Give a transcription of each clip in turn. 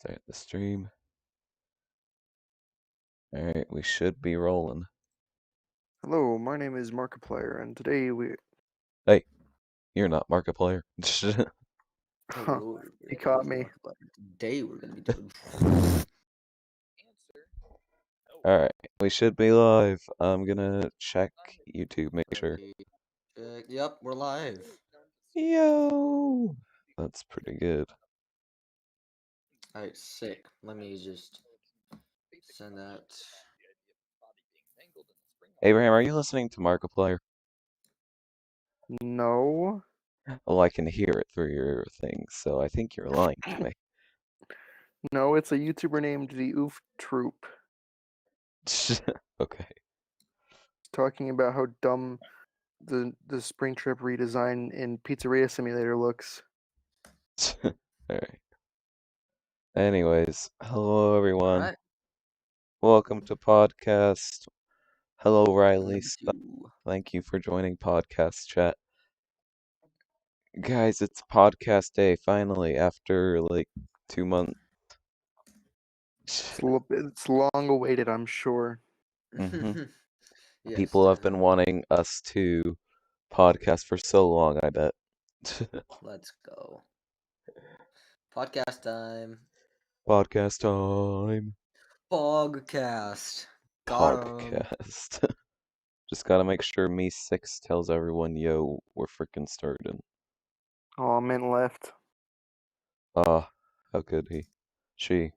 Start the stream. Alright, we should be rolling. Hello, my name is Markiplier, and today we... Hey, you're not Markiplier. Huh, he caught me. Today we're gonna be doing. Alright, we should be live. I'm gonna check YouTube, make sure. Yep, we're live. Yo! That's pretty good. Alright, sick. Let me just send that. Abraham, are you listening to Markiplier? No. Well, I can hear it through your thing, so I think you're lying to me. No, it's a YouTuber named TheUltraPodcast Okay. talking about how dumb the Springtrap redesign in Pizzeria Simulator looks. Alright. Anyways, hello everyone. Alright. Welcome to podcast. Hello Riley. Number 2. Thank you for joining podcast chat. Guys, it's podcast day finally after like 2 months. It's long awaited, I'm sure. Mhm. Yes, People have been wanting us to podcast for so long, I bet. Let's go. Podcast time. Podcast time. Podcast. Got 'em. Podcast. Just gotta make sure Me6 tells everyone, yo, we're freaking starting. Oh, Mint left. Ah, how could he? She.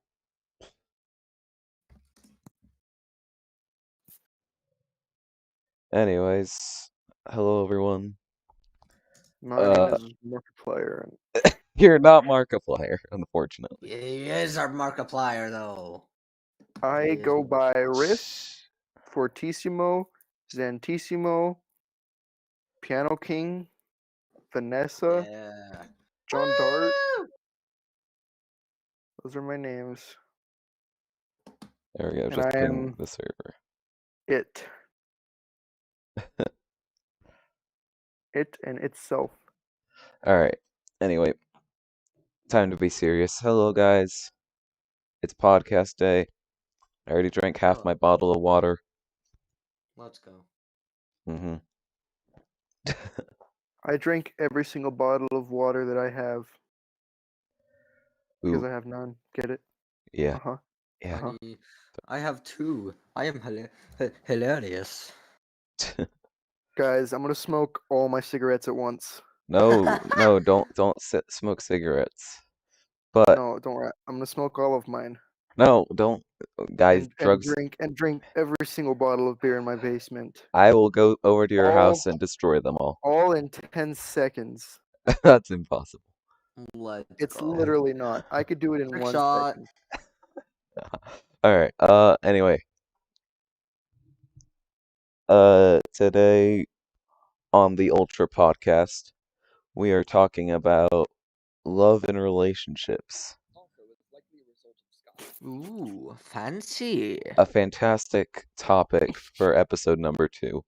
Anyways, hello everyone. My name is Markiplier. You're not Markiplier, unfortunately. He is our Markiplier, though. I go by Riff, Fortissimo, Zantissimo, Piano King, Vanessa, Yeah. John Dart. Those are my names. There we go, And just I ping am the server. it. It and itself. Alright, anyway, time to be serious. Hello guys, it's podcast day. I already drank half my bottle of water. Let's go. Mm-hmm. I drink every single bottle of water that I have. Because Ooh, I have none. Get it? yeah, Uh-huh. yeah. I have 2. I am hilarious. Guys, I'm gonna smoke all my cigarettes at once. No, don't smoke cigarettes. But No, don't worry. I'm gonna smoke all of mine. no, don't, guys. Drugs. And drink every single bottle of beer in my basement. I will go over to your All- house and destroy them all. All in 10 seconds. That's impossible. It's literally not. I could do it in Trick 1 shot. second. Alright, anyway. Today on the Ultra Podcast, we are talking about love and relationships. Ooh, fancy. A fantastic topic for episode number 2.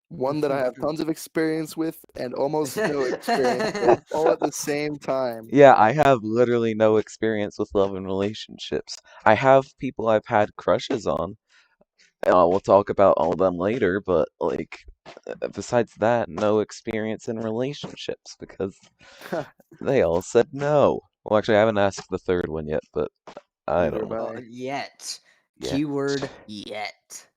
One that I have tons of experience with and almost no experience with, all at the same time. Yeah, I have literally no experience with love and relationships. I have people I've had crushes on. We'll talk about all of them later, but like, besides that, no experience in relationships because they all said no. Well, actually, I haven't asked the third one yet, but I Neither don't know. have I. Yet. Yeah. Keyword yet.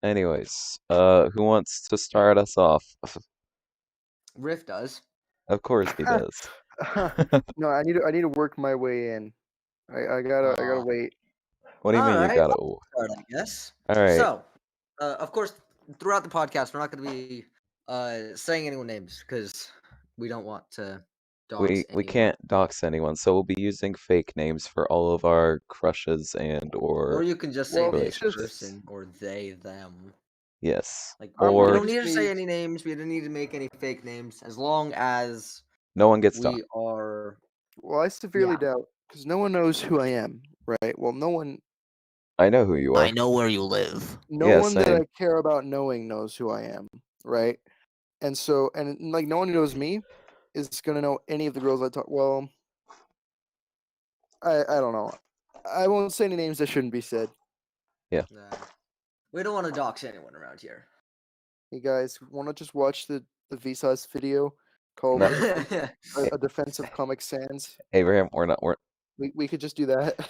Anyways, who wants to start us off? Riff does. Of course he does. No, I need to work my way in. I gotta wait. What do you mean you Alright, gotta? I'll start, I guess. All right. So, of course, throughout the podcast, we're not going to be saying anyone's names because we don't want to dox We anyone. can't dox anyone, so we'll be using fake names for all of our crushes and Or you can just say Well, this just- person or they, them. yes. Like, I'm we Or don't need to just say need- any names. We don't need to make any fake names as long as no one gets we doxed. are. Well, I severely doubt because no one knows who I am, right? Well, no one. I know who you are. I know where you live. No Yeah, one that same. I care about knowing knows who I am, right? And so, and like no one who knows me is gonna know any of the girls I talk. Well, I don't know. I won't say any names that shouldn't be said. We don't want to dox anyone around here. Hey guys, want to just watch the Vsauce video called No, a Defense of Comic Sans? Abraham, we're We could just do that.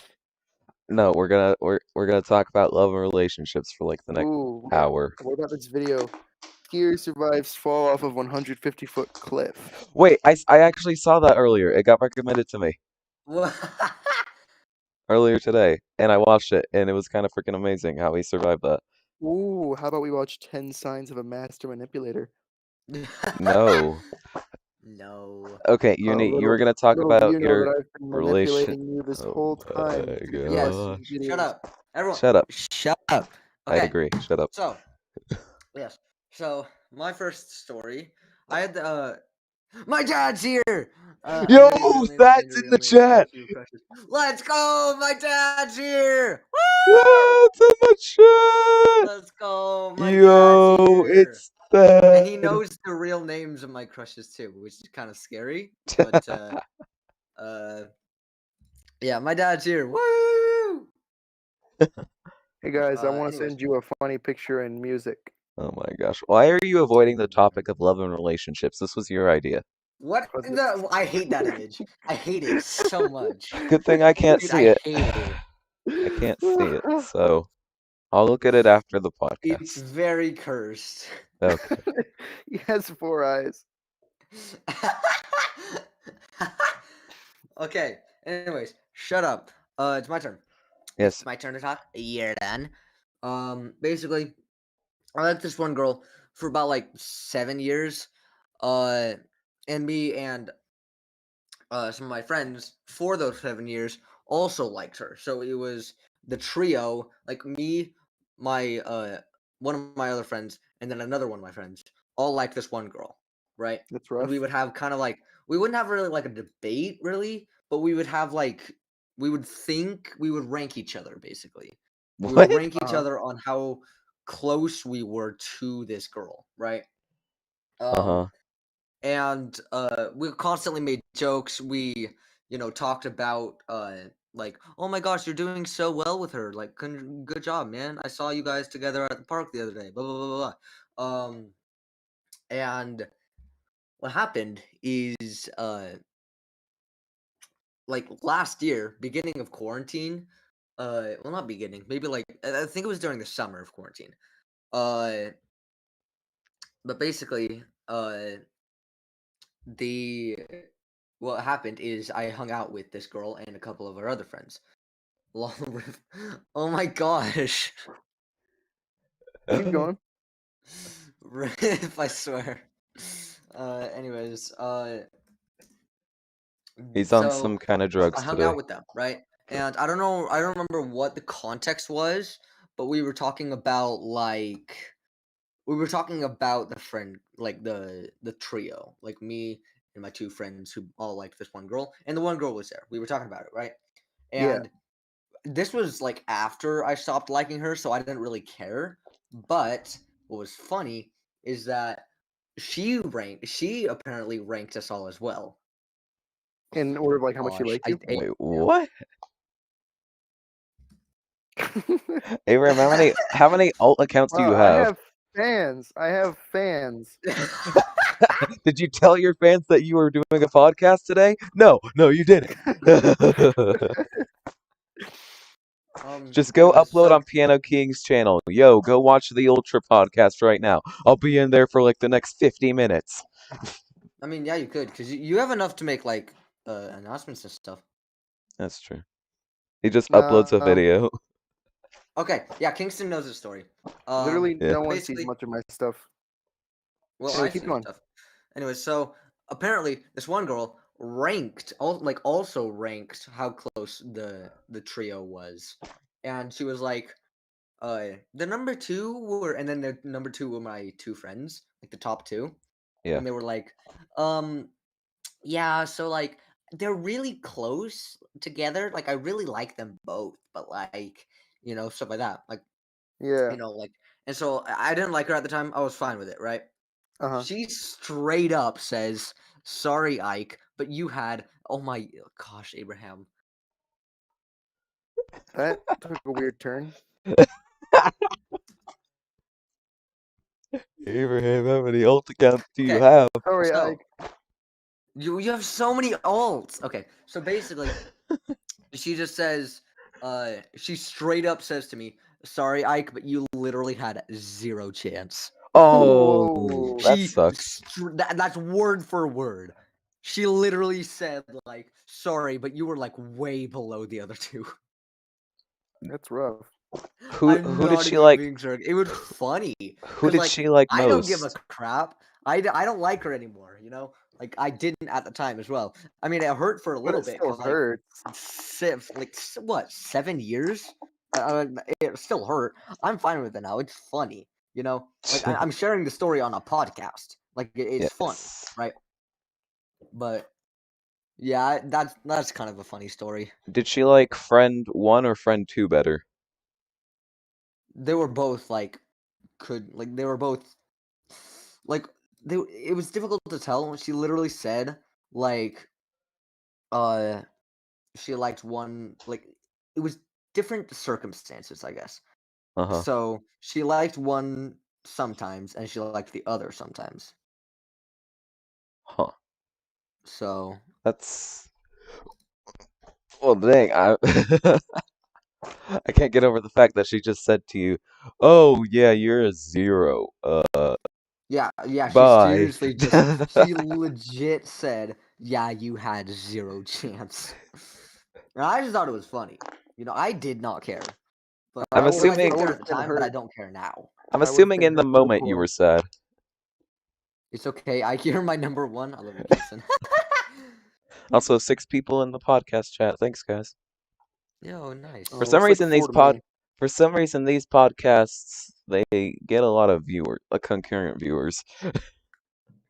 no, we're gonna talk about love and relationships for like the next Ooh, hour. what about this video? Skier survives fall off of 150-foot cliff. Wait, I actually saw that earlier. It got recommended to me What? earlier today, and I watched it, and it was kind of freaking amazing how he survived that. Ooh, how about we watch 10 Signs of a Master Manipulator? No. No. Okay, you were Little gonna talk little do about you know your that I've been relation. manipulating you this Oh whole time my through Yes. watching gosh. Shut videos. up. Everyone, Shut up. shut up. I'd Okay. agree. Shut up. So, yes. So, my first story, I had my dad's here. I'm Yo, gonna use real names, change that's the in real the names. I have chat. a few crushes. Let's go! My dad's here. That's in the chat. Let's go! My dad's Yo, here. it's And he that. knows the real names of my crushes too, which is kind of scary. But yeah, my dad's here. Woo! Hey guys, I want to Anyways, send you a funny picture and music. Oh my gosh. Why are you avoiding the topic of love and relationships? This was your idea. what? Cause I hate that image. I hate it so much. Good thing I can't Dude, see I it. hate it. I can't see it, so I'll look at it after the It's podcast. very cursed. Okay. he has 4 eyes. Okay. Anyways, shut up. It's my turn. Yes. It's my turn to talk. You're done. Basically, I liked this one girl for about like 7 years. And me and some of my friends for those 7 years also liked her. So it was the trio, like me, my one of my other friends, and then another one of my friends, all liked this one girl, right? That's And rough. we would have kind of like we wouldn't have really like a debate really, but we would have like we would rank each other basically. We would What? rank each Uh-huh. other on how close we were to this girl, right? Um, Uh-huh. and we constantly made jokes. We talked about like, oh my gosh, you're doing so well with her, like good job, man. I saw you guys together at the park the other day, blah blah blah blah blah. And what happened is like last year, beginning of quarantine, well, not beginning, maybe like I think it was during the summer of quarantine, uh but basically the what happened is I hung out with this girl and a couple of our other friends. Long rip. Oh my gosh. Keep going. Rip, I swear. Anyways, He's on so some kind of I drugs hung out today. with them, right? And I don't know, I don't remember what the context was, but we were talking about the friend, like the trio, like me and my two friends who all liked this one girl, and the one girl was there. We were talking about it, right? Yeah. And this was like after I stopped liking her, so I didn't really care. But what was funny is that she apparently ranked us all as well. In order of like how much she Gosh, liked you. Wait, yeah. what? Abraham, how many alt accounts do Wow, you I have? have fans. I have fans. Did you tell your fans that you were doing a podcast today? No, you didn't. Just go Anyways, upload so on Piano King's channel. Yo, go watch the Ultra podcast right now. I'll be in there for like the next 50 minutes. I mean, yeah, you could because you have enough to make like announcements and stuff. That's true. He just uploads a Um, video. Okay, yeah, Kingston knows the story. literally Yeah. no one sees Basically, much of my stuff. well, Anyway, I keep see your going. stuff. Anyway, so apparently this one girl also ranked how close the trio was, and she was like, the number two were, and then the number two were my two friends, like the top two, Yeah. and they were like, um, yeah, so like they're really close together. Like I really like them both, but like stuff like that, like Yeah. like, and so I didn't like her at the time. I was fine with it, right? Uh-huh. She straight up says, "Sorry, Ike, but you had oh my gosh, Abraham." That took a weird turn. Abraham, how many alt accounts do you Okay, have? Sorry, so you have so many alts. Okay, so basically, she just says, she straight up says to me, "Sorry, Ike, but you literally had zero chance." Oh, Whoa. that She sucks. that's word for word. She literally said like, "Sorry, but you were like way below the other two." That's rough. I'm Who did not she even like? being serious. It was funny Who because did like she like I don't give a most? crap. I don't like her anymore. You know, like I didn't at the time as well. I mean, it hurt for a But little it bit still because like hurts. what 7 years? It still hurt. I'm fine with it now. It's funny. You know, like I'm sharing the story on a podcast. Like it's funny, Yes. right? But yeah, that's kind of a funny story. Did she like friend 1 or friend 2 better? They were both like they were both like it was difficult to tell. She literally said like uh she liked one like it was different circumstances, I guess. Uh-huh. So she liked one sometimes and she liked the other sometimes. Huh. So That's well, dang. I can't get over the fact that she just said to you, "Oh, yeah, you're a zero. yeah, she Bye." seriously just she legit said, "Yeah, you had zero chance." And I just thought it was funny. You know, I did not care. But I'm I well, I would assuming didn't I care would at have the been time, but I hurt. don't care now. I'm I would have assuming been in the hurt to the moment you core. were sad. It's okay. I hear my number one. I love you, Kingston. Also, 6 people in the podcast chat. Thanks, guys. Yo, nice. For Oh, some looks like reason, 4 to me. for some reason these podcasts they get a lot of concurrent viewers But yeah,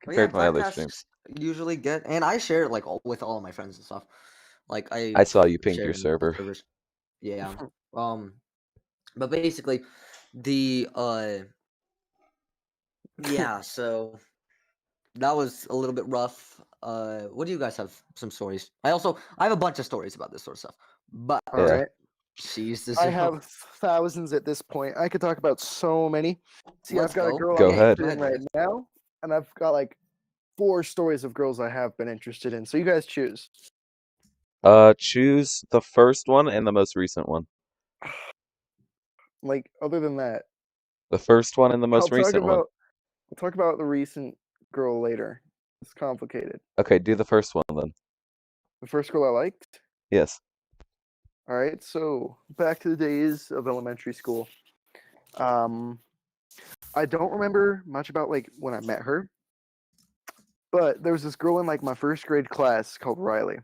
compared to my other streams. podcasts usually get, and I share it like with all of my friends and stuff. Like I I saw you pinged share your it in both server. servers. Yeah. Um. But basically, the yeah. So that was a little bit rough. What do you guys have? Some stories. I have a bunch of stories about this sort of stuff. But All Yeah. right. she's the I zero. have thousands at this point. I could talk about so many. See, I've Let's got a go. girl Go I'm ahead. interested Go in ahead, right guys. now, and I've got like 4 stories of girls I have been interested in. So you guys choose. Choose the first one and the most recent one. Like other than that, The first one and the I'll most talk recent one. about we'll talk about the recent girl later. It's complicated. Okay, do the first one then. The first girl I liked. Yes. All right, so back to the days of elementary school. Um, I don't remember much about like when I met her, but there was this girl in like my first grade class called Riley,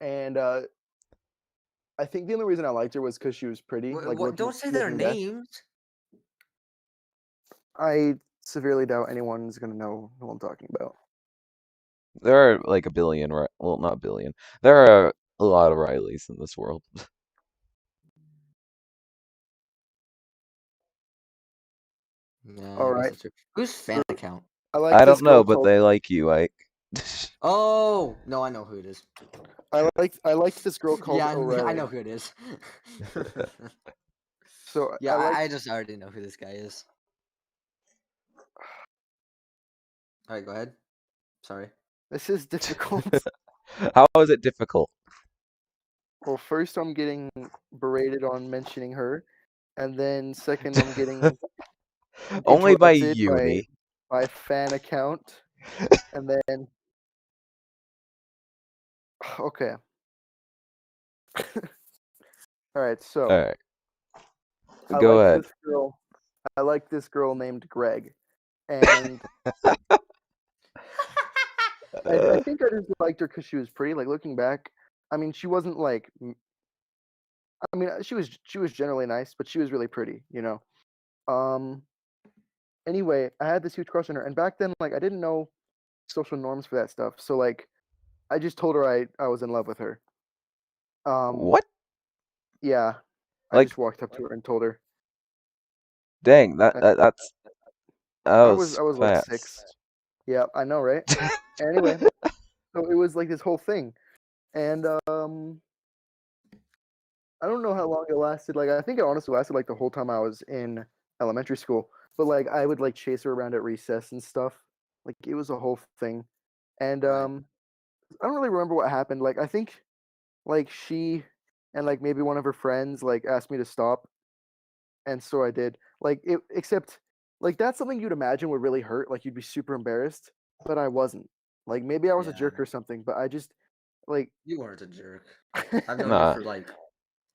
and I think the only reason I liked her was because she was pretty. Like What? Don't say their looking back, names. I severely doubt anyone's gonna know who I'm talking about. There are like a billion, well, not a billion. There are a lot of Rileys in this world. Yeah, All I guess right, that's true. Whose fan so account? I like I this don't know, girl but called they like you, Ike. Oh no, I know who it is. I liked this girl called Yeah, I O'Reilly. know who it is. So Yeah, I like I just already know who this guy is. All right, go ahead. Sorry. this is difficult. How is it difficult? Well, first I'm getting berated on mentioning her, and then second I'm getting Only by interrupted uni. by fan account, and then okay. All right, so Alright, go ahead. I like this girl named Greg, and I think I just liked her because she was pretty. Like looking back, I mean, she wasn't like. I mean, she was generally nice, but she was really pretty, you know. Um. Anyway, I had this huge crush on her, and back then, like, I didn't know social norms for that stuff. So like, I just told her I was in love with her. Um. What? Yeah, I Like, just walked up to her and told her. dang, I, that was I was like fast. 6. Yeah, I know, right? Anyway, so it was like this whole thing, and I don't know how long it lasted. Like I think it honestly lasted like the whole time I was in elementary school. But like I would like chase her around at recess and stuff. Like it was a whole thing. And Right. I don't really remember what happened. Like I think like she and like maybe one of her friends like asked me to stop, and so I did. Like it, except like that's something you'd imagine would really hurt. Like you'd be super embarrassed, but I wasn't. Like maybe I was a Yeah. jerk or something, but I just like You weren't a jerk. I've known you Nah, for like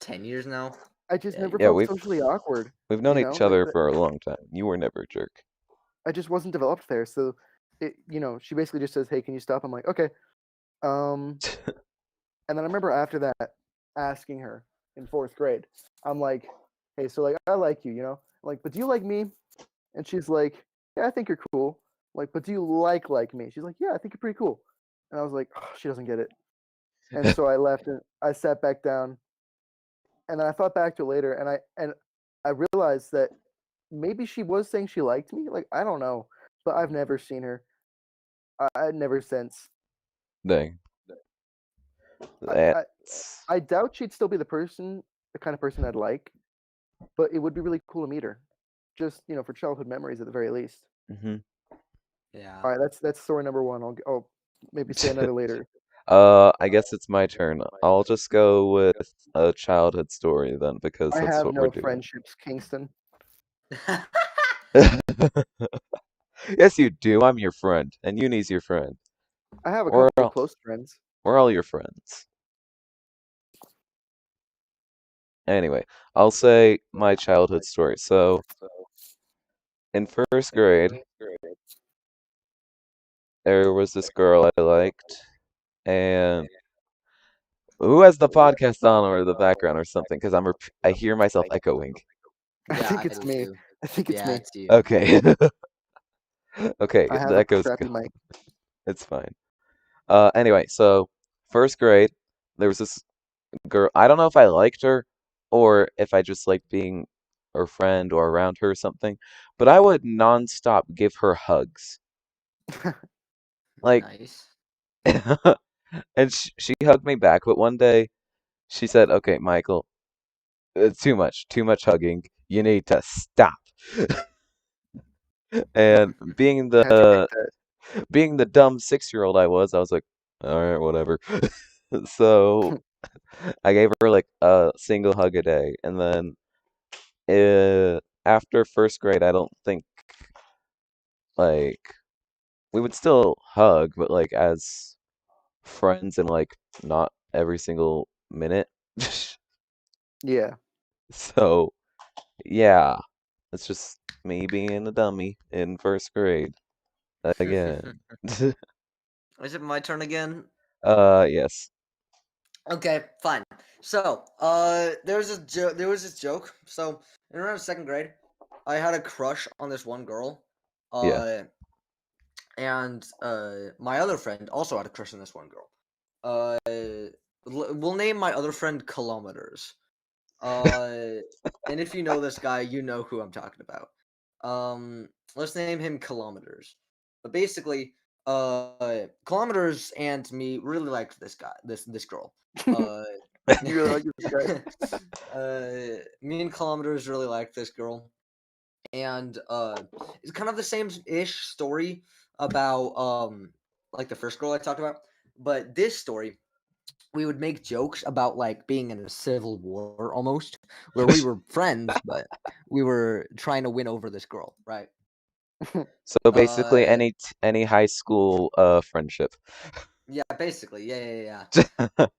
10 years now. I just Yeah, never you yeah, felt weren't. socially awkward. we've known You know, each like other that. for a long time. You were never a jerk. I just wasn't developed there. So it, she basically just says, "Hey, can you stop?" I'm like, "Okay." Um, and then I remember after that asking her in fourth grade. I'm like, "Hey, so like I like you, you know? Like, but do you like me?" And she's like, "Yeah, I think you're cool." Like, but do you like me? She's like, "Yeah, I think you're pretty cool." And I was like, oh, she doesn't get it. And so I left and I sat back down. And then I thought back to it later, and I realized that maybe she was saying she liked me. Like I don't know, but I've never seen her. I never since. Dang. I, I That's. I doubt she'd still be the kind of person I'd like, but it would be really cool to meet her, just for childhood memories at the very least. Mhm. Yeah. All right, that's story number one. I'll maybe say another later. I guess it's my turn. I'll just go with a childhood story then, because I that's have what we're no doing. friendships, Kingston. Yes, you do. I'm your friend, and Uni's your friend. I have a We're couple all, close friends. we're all your friends. Anyway, I'll say my childhood story. So, in first grade, there was this girl I liked, and who has the podcast on or the background or something? Because I hear myself echoing. I Yeah, think I it's do me. too. I think it's Yeah, me. it's you. Okay. Okay, I have the a echo's crappy gone. mic. It's fine. Anyway, so first grade, there was this girl. I don't know if I liked her or if I just liked being her friend or around her or something, but I would nonstop give her hugs. Like, Nice. and she hugged me back, but one day she said, "Okay, Michael, it's too much hugging. You need to stop." And I had to take that. being the dumb 6-year-old I was like, all right, whatever. So I gave her like a single hug a day, and then after first grade, I don't think like we would still hug, but like as friends and like not every single minute. Yeah. So yeah, it's just me being a dummy in first grade again. Is it my turn again? Yes, Okay, fine. So, there was this joke. So, in around second grade, I had a crush on this one girl. yeah. Uh, and my other friend also had a crush on this one girl. We'll name my other friend Kilometers. Uh, and if you know this guy, you know who I'm talking about. Let's name him Kilometers. But basically, Kilometers and me really liked this guy, this girl. Uh, You really like this guy? me and Kilometers really liked this girl, and it's kind of the same ish story about like the first girl I talked about, but this story we would make jokes about like being in a civil war almost, where we were friends, but we were trying to win over this girl, right? So basically, Uh, any high school friendship. yeah, basically, yeah.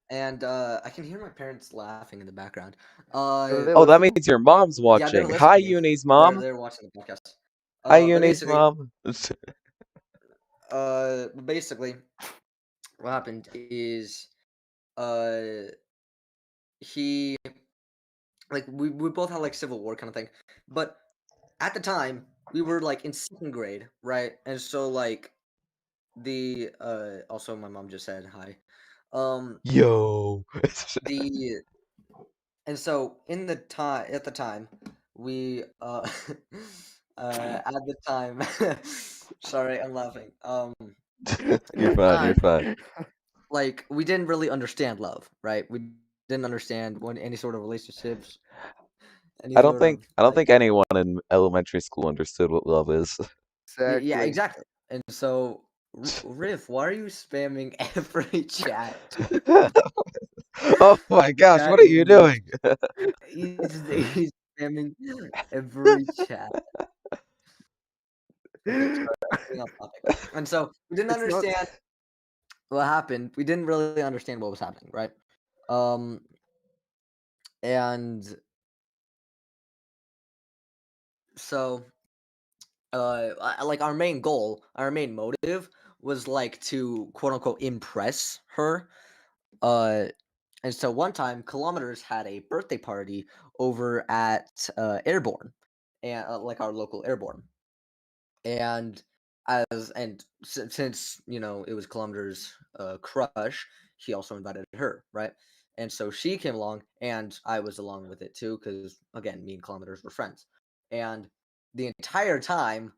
And I can hear my parents laughing in the background. Are they Oh, that listening? means your mom's Yeah, they're watching. Hi, listening. Uni's They're mom. they're watching the podcast. Hi, But Uni's basically, mom. basically, what happened is, uh, he like we both had like civil war kind of thing, but at the time we were like in second grade, right? And so like the also my mom just said hi. Yo. The and so in the time at the time we at the time sorry, I'm laughing. You're At the fine. You're time fine. like we didn't really understand love, right? We didn't understand any sort of relationships, any I don't sort of think I don't like think anyone in elementary school understood what love is. yeah, Exactly. exactly. And so Riff, why are you spamming every chat? Oh my gosh, Chat what are you rooms. doing? He's spamming every chat. Okay, sorry, I'm getting off topic. And so we didn't It's not. understand what happened. We didn't really understand what was happening, right? Um, and so like our main goal, our main motive was like to quote unquote impress her. Uh, and so one time, Kilometers had a birthday party over at Airborne, and like our local Airborne. And since it was Kilometers' crush, he also invited her, right? And so she came along, and I was along with it too, because again, me and Kilometers were friends. And the entire time,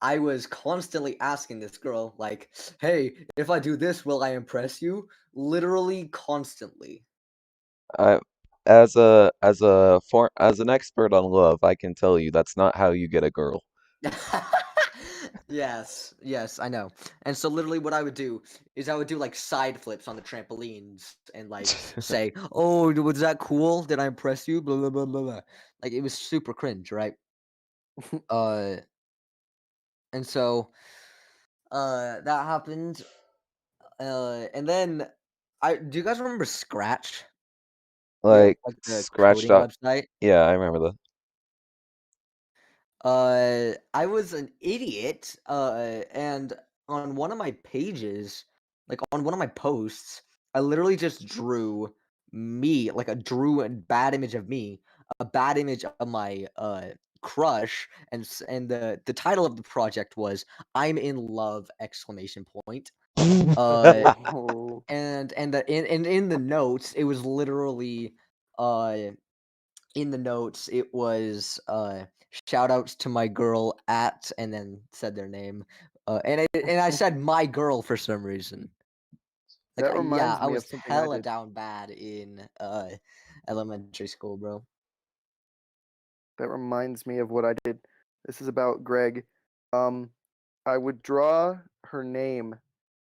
I was constantly asking this girl, like, "Hey, if I do this, will I impress you?" Literally constantly. I, as an expert on love, I can tell you that's not how you get a girl. Yes, I know. And so literally what I would do is I would do like side flips on the trampolines and like say, "Oh, was that cool? Did I impress you?" Blah blah blah blah blah. Like it was super cringe, right? Uh and so that happened. And then I do you guys remember Scratch? Like Like the scratched coding up. website? Yeah, I remember that. I was an idiot, and on one of my pages, like on one of my posts, I literally just drew me, like drew a bad image of me, a bad image of my crush, and the title of the project was "I'm in love!" exclamation point. Uh, Oh, and in the notes, it was literally uh in the notes it was shout outs to my girl at and then said their name and I said my girl for some reason like that yeah reminds I me of was something I hella did. down bad in elementary school, bro. That reminds me of what I did. This is about Greg. Um, I would draw her name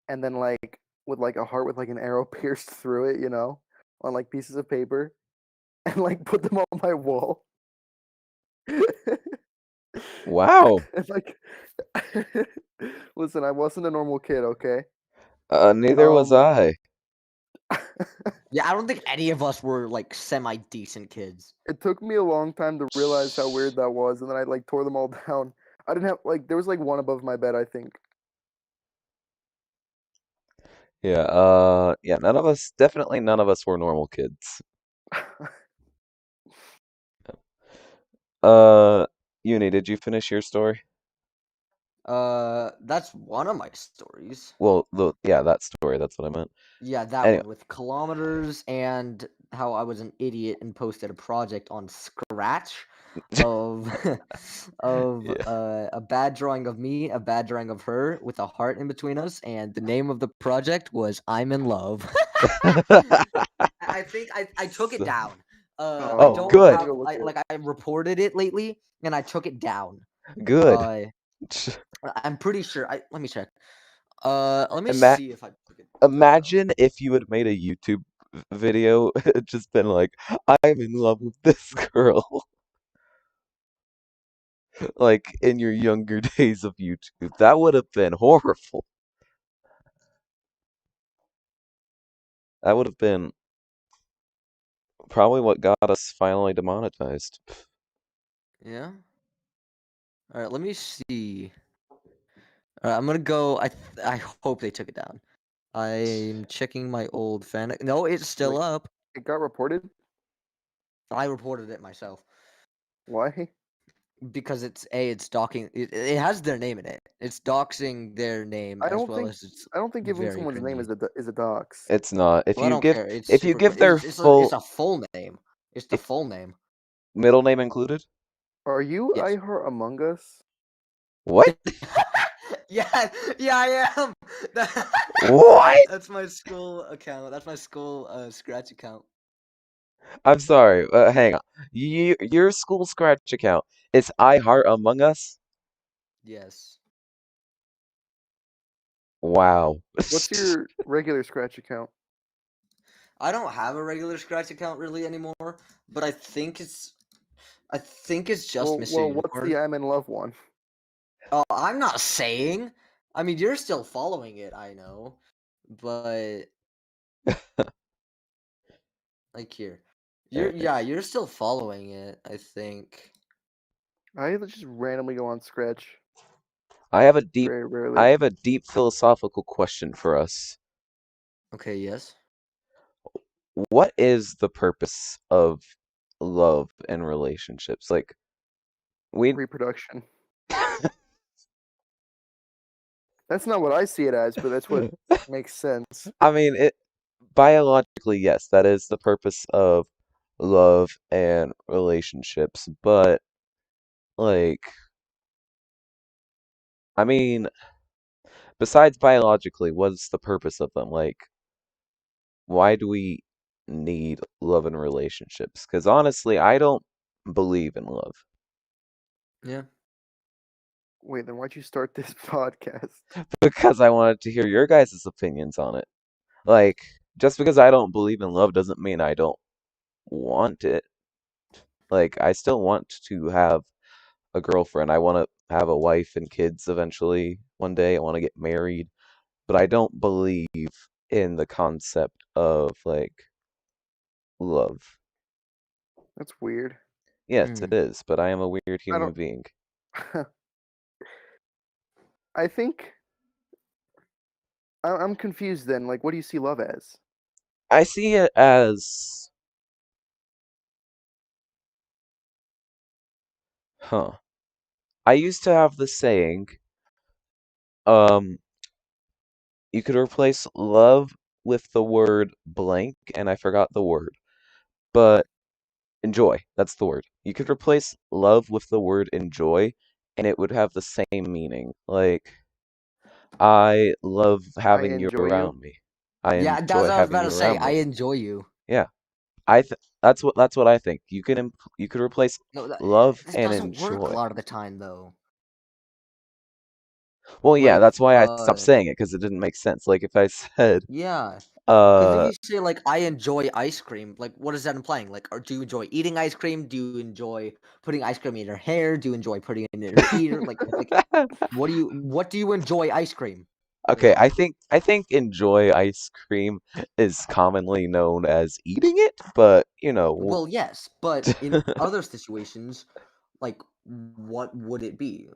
and then like with like a heart with like an arrow pierced through it, on like pieces of paper, and like put them on my wall. Wow. And like, listen, I wasn't a normal kid, okay? Neither was Um, I. Yeah, I don't think any of us were like semi decent kids. it took me a long time to realize how weird that was, and then I like tore them all down. I didn't have like there was like one above my bed, I think. Yeah, yeah, definitely none of us were normal kids. Uh, Uni, did you finish your story? That's one of my stories. Well, yeah, that story, that's what I meant. Yeah, that Anyway, one with Kilometers and how I was an idiot and posted a project on Scratch of of yeah. a bad drawing of me, a bad drawing of her with a heart in between us, and the name of the project was "I'm in Love." I think I took it So- down. I oh, don't Oh, I'm good, gonna have go look I at it. like I reported it lately and I took it down. good. Uh, I'm pretty sure. Let me check. Let me Ima see if I took it down. Imagine if you had made a YouTube video, just been like, I'm in love with this girl, like in your younger days of YouTube. That would have been horrible. That would have been probably what got us finally demonetized. Yeah. All right, let me see. All right, I'm gonna go. I hope they took it down. I'm checking my old fan. No, it's still Wait, up. it got reported. I reported it myself Why? because it's docking. It has their name in it. It's doxing their name I as don't well think as it's I don't think giving very someone's name cringy. is a dox. It's not. Well, I don't care. It's If you super. give their It's full a full name. It's the if full name. middle name included, Are you I Yes. Heart Among Us? what? Yeah, yeah, I am. What? That's my school account. That's my school Scratch account. I'm sorry. Hang on. Your school scratch account is I Heart Among Us? Yes. Wow. What's your regular Scratch account? I don't have a regular Scratch account really anymore, but I think it's just Mr. Well, what's Unicorn. the I'm in love one? Oh, I'm not saying. I mean, you're still following it, I know, but like here, Alright. you're still following it. I think. I just randomly go on Scratch I have a deep very I rarely. have a deep philosophical question for us. Okay. Yes. What is the purpose of love and relationships? Like we Reproduction. That's not what I see it as, but that's what makes sense. I mean it biologically, yes, that is the purpose of love and relationships, but like I mean, besides biologically, what's the purpose of them? Like why do we need love and relationships? Because honestly, I don't believe in love Yeah. Wait, then why'd you start this podcast? because I wanted to hear your guys' opinions on it. Like, just because I don't believe in love doesn't mean I don't want it. Like, I still want to have a girlfriend. I want to have a wife and kids eventually one day. I want to get married, but I don't believe in the concept of like love. That's weird. Yes, it Mm. is, but I am a weird I human don't. being. I think I'm confused. Then, like, what do you see love as? I see it as, huh. I used to have the saying, um, you could replace love with the word blank, and I forgot the word, but enjoy, that's the word. You could replace love with the word enjoy, and it would have the same meaning. Like, I love I having you enjoy you. around me. I Yeah, that's enjoy what I was having about to you say. around I me. enjoy you. Yeah, that's what I think. You could replace No, love this and doesn't work a enjoy. lot of the time though. Well, yeah, Like, that's why I stopped saying it because it didn't make sense. Like if I said, yeah. Because if uh, you say like I enjoy ice cream, like what is that implying? Like, or do you enjoy eating ice cream? Do you enjoy putting ice cream in your hair? Do you enjoy putting it in your ear? Like what do you enjoy ice cream? You okay, know? I think enjoy ice cream is commonly known as eating it, but you know, Well, yes, but in other situations, like what would it be?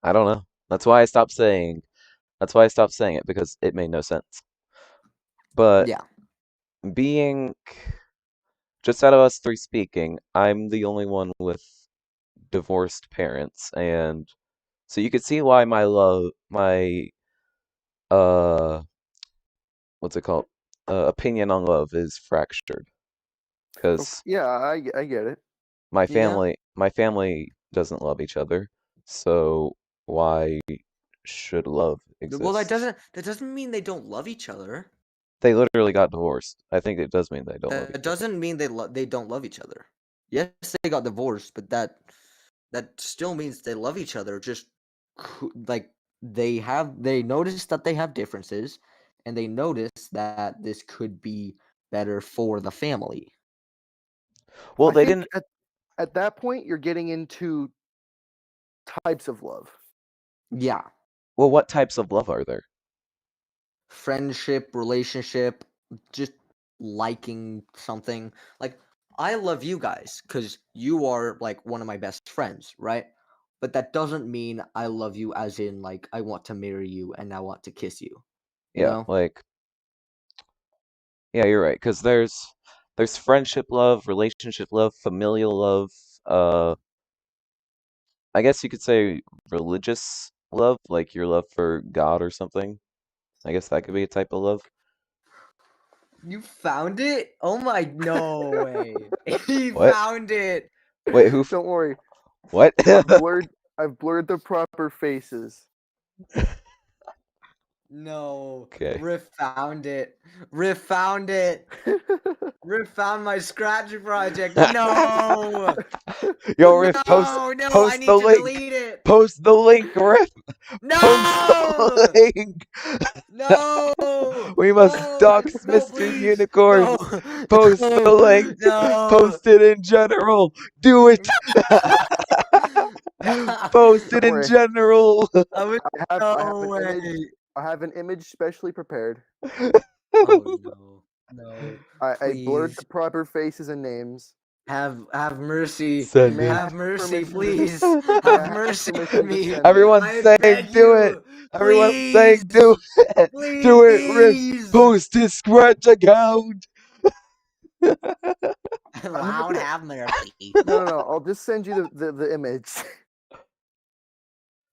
I don't know. That's why I stopped saying. That's why I stopped saying it because it made no sense. But Yeah. being just out of us three speaking, I'm the only one with divorced parents, and so you could see why my uh, what's it called? Opinion on love is fractured because Yeah, I get it. Yeah. my family doesn't love each other, so why should love Well, exist? that doesn't mean they don't love each other. They literally got divorced. I think it does mean they don't love That each other. doesn't mean they don't love each other. Yes, they got divorced, but that still means they love each other. Just like they notice that they have differences, and they notice that this could be better for the family. Well, I they think didn't. at that point you're getting into types of love. Yeah, Well, what types of love are there? friendship, relationship, just liking something. Like I love you guys because you are like one of my best friends, right? But that doesn't mean I love you as in like I want to marry you and I want to kiss you. You Yeah, know? like yeah, you're right. Because there's friendship love, relationship love, familial love. I guess you could say religious love, like your love for God or something. I guess that could be a type of love. You found it? Oh my, no way. He What? found it. Wait, who? Don't worry, What? I've blurred I've blurred the proper faces. No. Okay. Riff found it. Riff found it. Riff found my scratch project. No. Yo, Riff, No, I post need the to link. delete it. Post the link, Riff. Post No. the link. No. We must No. dox No, Mr. please. Unicorn. No. Post the No. link. No. Post it in general. Do it. Post it Don't in worry. general. I was I have no an image. way. I have an image specially prepared. Oh no. No. I blurred Please. the proper faces and names. Have mercy. Send May I it. Have have mercy, permission to? please. May I Have have mercy on permission to me. send it? Everyone's I saying beg do it. you. Everyone's Please. saying do it. Do it, Riff. Please. Post his scratch account. I'm Loud gonna. have mercy. No. I'll just send you the image.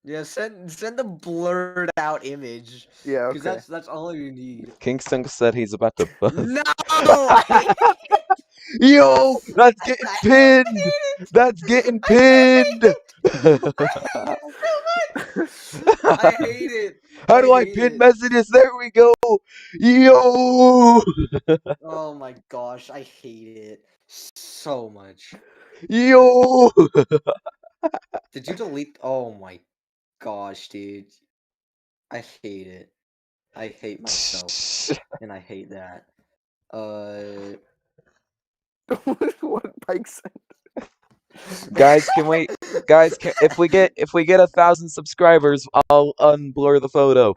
Yeah, send the blurred out image. Yeah. Cause Okay. that's all you need. Kingston said he's about to buzz. No, I hate Yo, that's it. getting I pinned. hate it. That's getting I hate pinned. it. I hate it so much. I hate it. How I do I hate pin it. messages? There we go. Yo, Oh my gosh, I hate it so much. yo. Did you delete? Oh my gosh, dude. I hate it. I hate myself, and I hate that. What Pike said. Guys, can we? Guys, if we get 1,000 subscribers, I'll unblur the photo.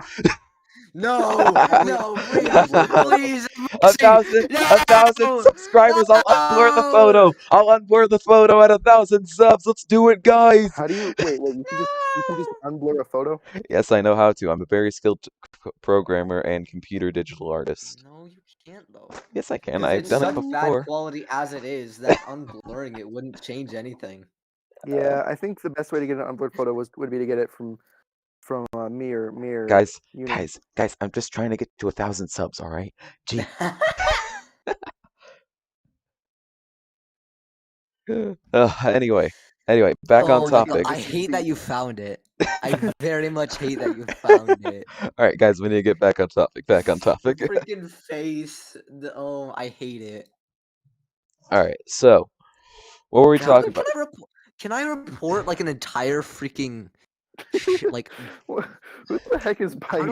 No, no, please, Unblurred photo. please, A mercy. thousand No, subscribers, I'll unblur the no, photo. I'll unblur the photo at 1,000 subs. Let's do it, guys. How do you wait? You can just unblur a photo. Yes, I know how to. I'm a very skilled programmer and computer digital artist. no, you can't though. Yes, I can. Because I've it's done it such bad before. quality as it is that unblurring it wouldn't change anything. Yeah, I think the best way to get an unblurred photo would be to get it from Mir Guys, Uni. I'm just trying to get to 1,000 subs, all right? Gee. Anyway, back on Oh my god, topic. I hate that you found it. I very much hate that you found it. All right, guys, we need to get back on topic. Back on The topic. freaking face. Oh, I hate it. All right, so what were we talking about? Can I report like an entire freaking like Who the heck is Pike?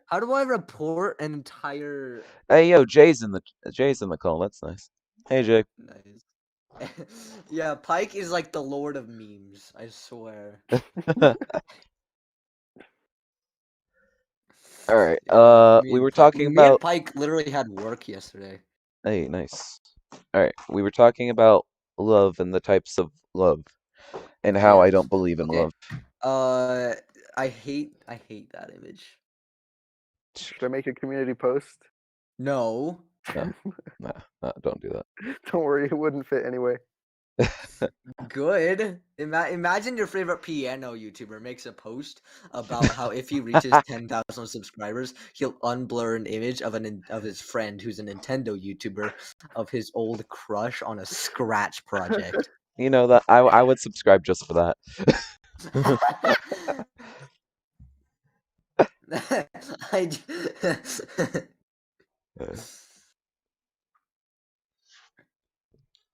how do I report an entire Hey, yo, Jay's in the call. That's nice. Hey, Jay. nice. Yeah, Pike is like the lord of memes, I swear. All right. Yeah, We were talking me about. and Pike literally had work yesterday. Hey, nice. All right, we were talking about love and the types of love, and how I Yeah. don't believe in Okay. love. I hate that image. Should I make a community post? No. Nah, don't do that. Don't worry, it wouldn't fit anyway. Good. Imagine your favorite piano YouTuber makes a post about how if he reaches 10,000 subscribers, he'll unblur an image of his friend who's a Nintendo YouTuber of his old crush on a scratch project. You know that I would subscribe just for that.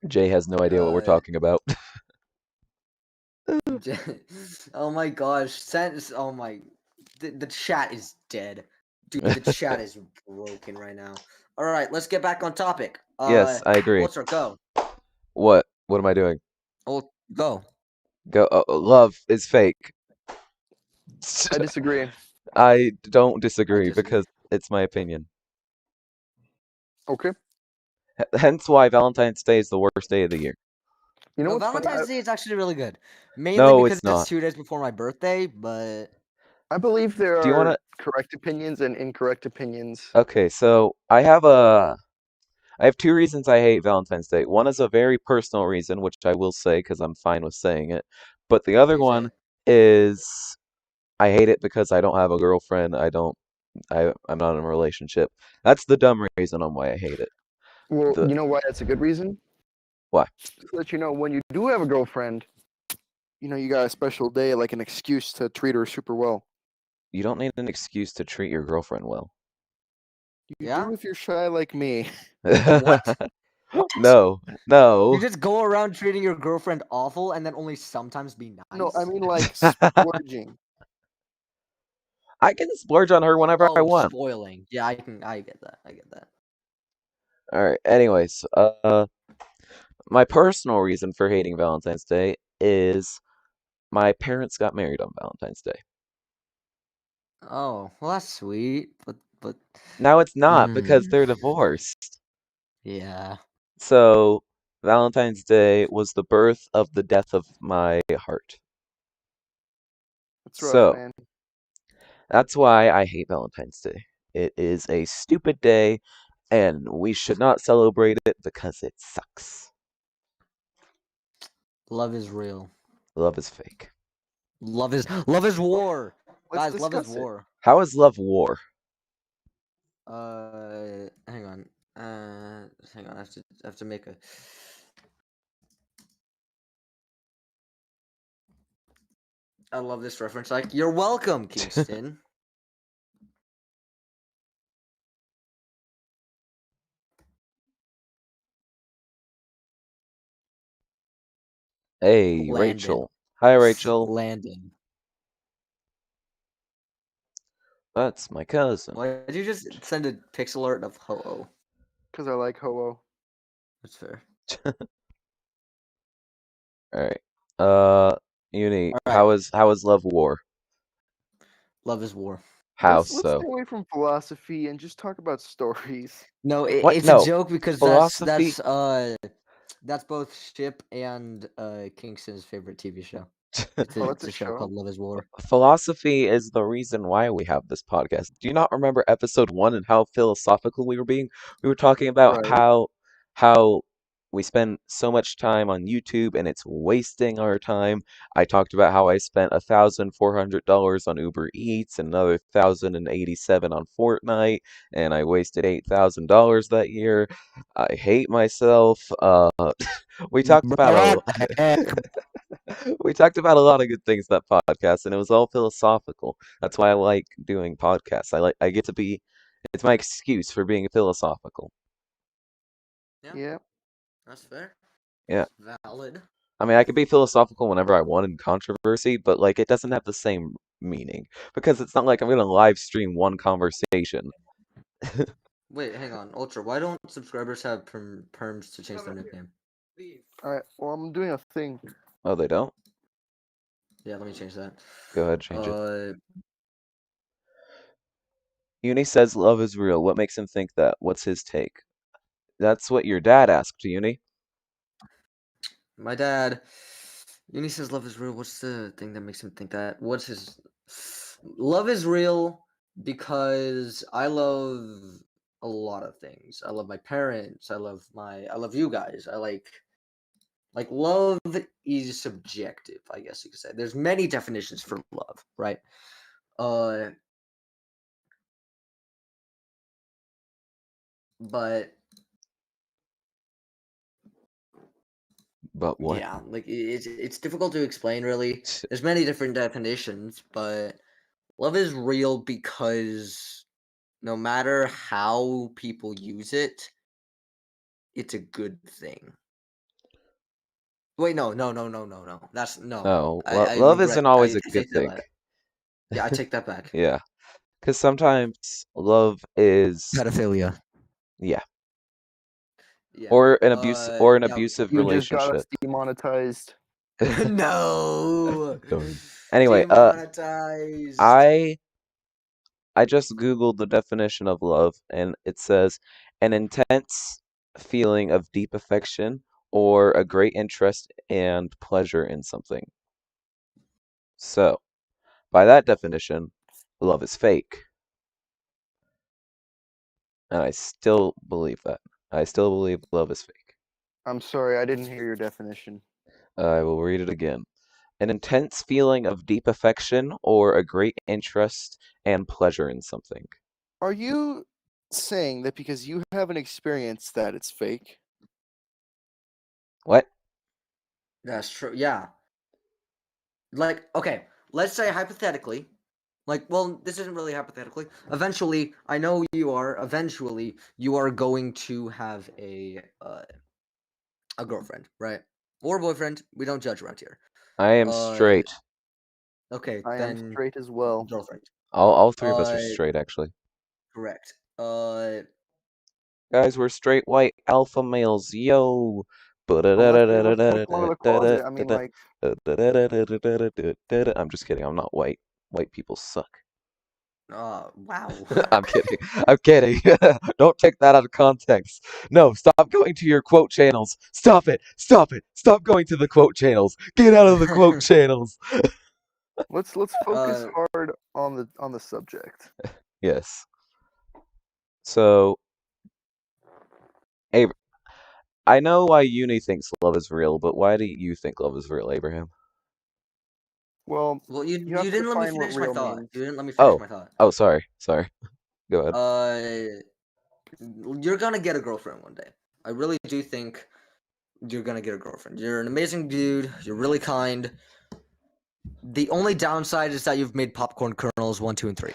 Jay has no idea what we're talking about. Oh my gosh! Oh my, the chat is dead, dude. The chat is broken right now. All right, let's get back on topic. Yes, I agree. Let's go. What? What am I doing? Oh, go. Go. Love is fake. I disagree. I don't disagree disagree. because it's my opinion. Okay. Hence why Valentine's Day is the worst day of the year. You know No, what's funny? Valentine's Day is actually really good. Mainly No, because it's not. 2 days before my birthday, but I believe there Do you are wanna? correct opinions and incorrect opinions. Okay, so I have two reasons I hate Valentine's Day. One is a very personal reason, which I will say because I'm fine with saying it. But the other please one say. is I hate it because I don't have a girlfriend. I'm not in a relationship. That's the dumb reason on why I hate it. Well, The you know why that's a good reason? Why? So that you know when you do have a girlfriend, you got a special day, like an excuse to treat her super well. You don't need an excuse to treat your girlfriend well. You Yeah? do if you're shy like me. What? No, You no. just go around treating your girlfriend awful and then only sometimes be nice. No, I mean like splurging. I can splurge on her whenever I Oh, want. spoiling. Yeah, I can. I get that. I get that. All right. Anyways, my personal reason for hating Valentine's Day is my parents got married on Valentine's Day. Oh, well, that's sweet, but Now it's not because mm, they're divorced. yeah. So Valentine's Day was the birth of the death of my heart. It's rough, So man. that's why I hate Valentine's Day. It is a stupid day, and we should not celebrate it because it sucks. Love is real. Love is fake. Love is war. Let's Guys, love is discuss it. war. How is love war? Hang on. Hang on. I have to make a. I love this reference. Like, you're welcome, Kingston. Hey, Landon. Rachel. Hi, Rachel. Landon. That's my cousin. Why did you just send a pixel art of Ho-Oh? Because I like Ho-Oh. That's fair. All right. Uni, All right. how is love war? Love is war. How Let's stay so? away from philosophy and just talk about stories. No, What? it's a No. joke because Philosophy. that's both Ship and Kingston's favorite TV show. Oh, that's It's a a show show. called Love is War. Philosophy is the reason why we have this podcast. Do you not remember episode 1 and how philosophical we were being? We were talking about Right. how we spend so much time on YouTube and it's wasting our time. I talked about how I spent $1,400 on Uber Eats and another 1,087 on Fortnite, and I wasted $8,000 that year. I hate myself. We talked about What a the heck? we talked about a lot of good things in that podcast, and it was all philosophical. That's why I like doing podcasts. I get to be, it's my excuse for being philosophical. Yeah, Yeah. that's fair. Yeah. Valid. I mean, I could be philosophical whenever I want in controversy, but like it doesn't have the same meaning because it's not like I'm gonna live stream one conversation. Wait, hang on, Ultra. Why don't subscribers have perms to change their nickname? All right. Well, I'm doing a thing. Oh, they don't? Yeah, let me change that. Go ahead, change it. Uh, Uni says love is real. What makes him think that? What's his take? That's what your dad asked, Uni. my dad. Uni says love is real. What's the thing that makes him think that? What's his? Love is real because I love a lot of things. I love my parents. I love you guys. I like love is subjective, I guess you could say. There's many definitions for love, right? Uh but But what? yeah, like it's difficult to explain really. There's many different definitions, but love is real because no matter how people use it, it's a good thing. Wait, no. That's no. No, I love isn't regret. always I a good take that thing. back. Yeah, I take that back. Yeah. Because sometimes love is, Pedophilia. yeah, Yeah. or an Yeah. abusive You just got us relationship. demonetized. No. Darn. Anyway, Demonetized. I I just Googled the definition of love, and it says an intense feeling of deep affection or a great interest and pleasure in something. So, by that definition, love is fake, and I still believe that. I still believe love is fake. I'm sorry, I didn't hear your definition. I will read it again. An intense feeling of deep affection or a great interest and pleasure in something. Are you saying that because you haven't experienced that it's fake? What? That's true. Yeah. Like, okay, let's say hypothetically, like, well, this isn't really hypothetically. Eventually, I know you are. Eventually, you are going to have a girlfriend, right? Or boyfriend. We don't judge around here. I am Uh, straight. okay, I am then straight as well. girlfriend. All three of us are Uh, straight, actually. correct. Guys, we're straight white alpha males. Yo. Unless they look come from out of the closet. I mean, like, I'm just kidding. I'm not white. White people suck. wow. I'm kidding. I'm kidding. Don't take that out of context. No, stop going to your quote channels. Stop it. Stop it. Stop going to the quote channels. Get out of the quote channels. let's focus uh, hard on the subject. Yes. So, Ab- I know why Uni thinks love is real, but why do you think love is real, Abraham? Well, well, you you have to didn't let me define what finish my real thought. means. You didn't let me finish Oh. my thought. Oh, sorry. Sorry. Go ahead. You're gonna get a girlfriend one day. I really do think you're gonna get a girlfriend. You're an amazing dude. You're really kind. The only downside is that you've made popcorn kernels 1, 2, and 3.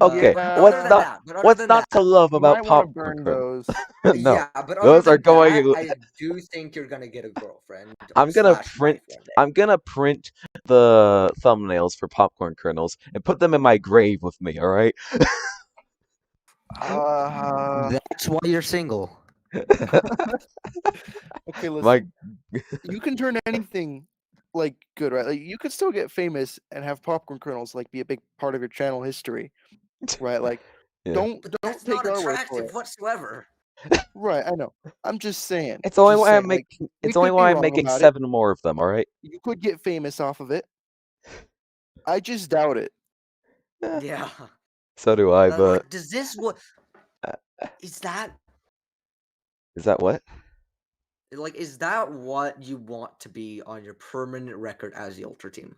Okay. But other than Yeah, that, but other What's than not to that, love you about might want to popcorn burn kernel? those. No. yeah. But other Those are than that, going I do think you're gonna get a girlfriend I'm gonna slash print wife one day. I'm gonna print the thumbnails for popcorn kernels and put them in my grave with me, alright? That's why you're single. Okay, My listen. You can turn anything like good, right? Like you could still get famous and have popcorn kernels like be a big part of your channel history, right? Like yeah. don't But don't that's take not our word for attractive it. whatsoever. Right, I know. I'm just saying. It's only Just why saying. I'm Like making we it's only could be why I'm wrong making about it. 7 more of them, alright? You could get famous off of it. I just doubt it. Yeah. So do I, but Like, does this what uh, is that? is that what? Like, is that what you want to be on your permanent record as the Ultra team?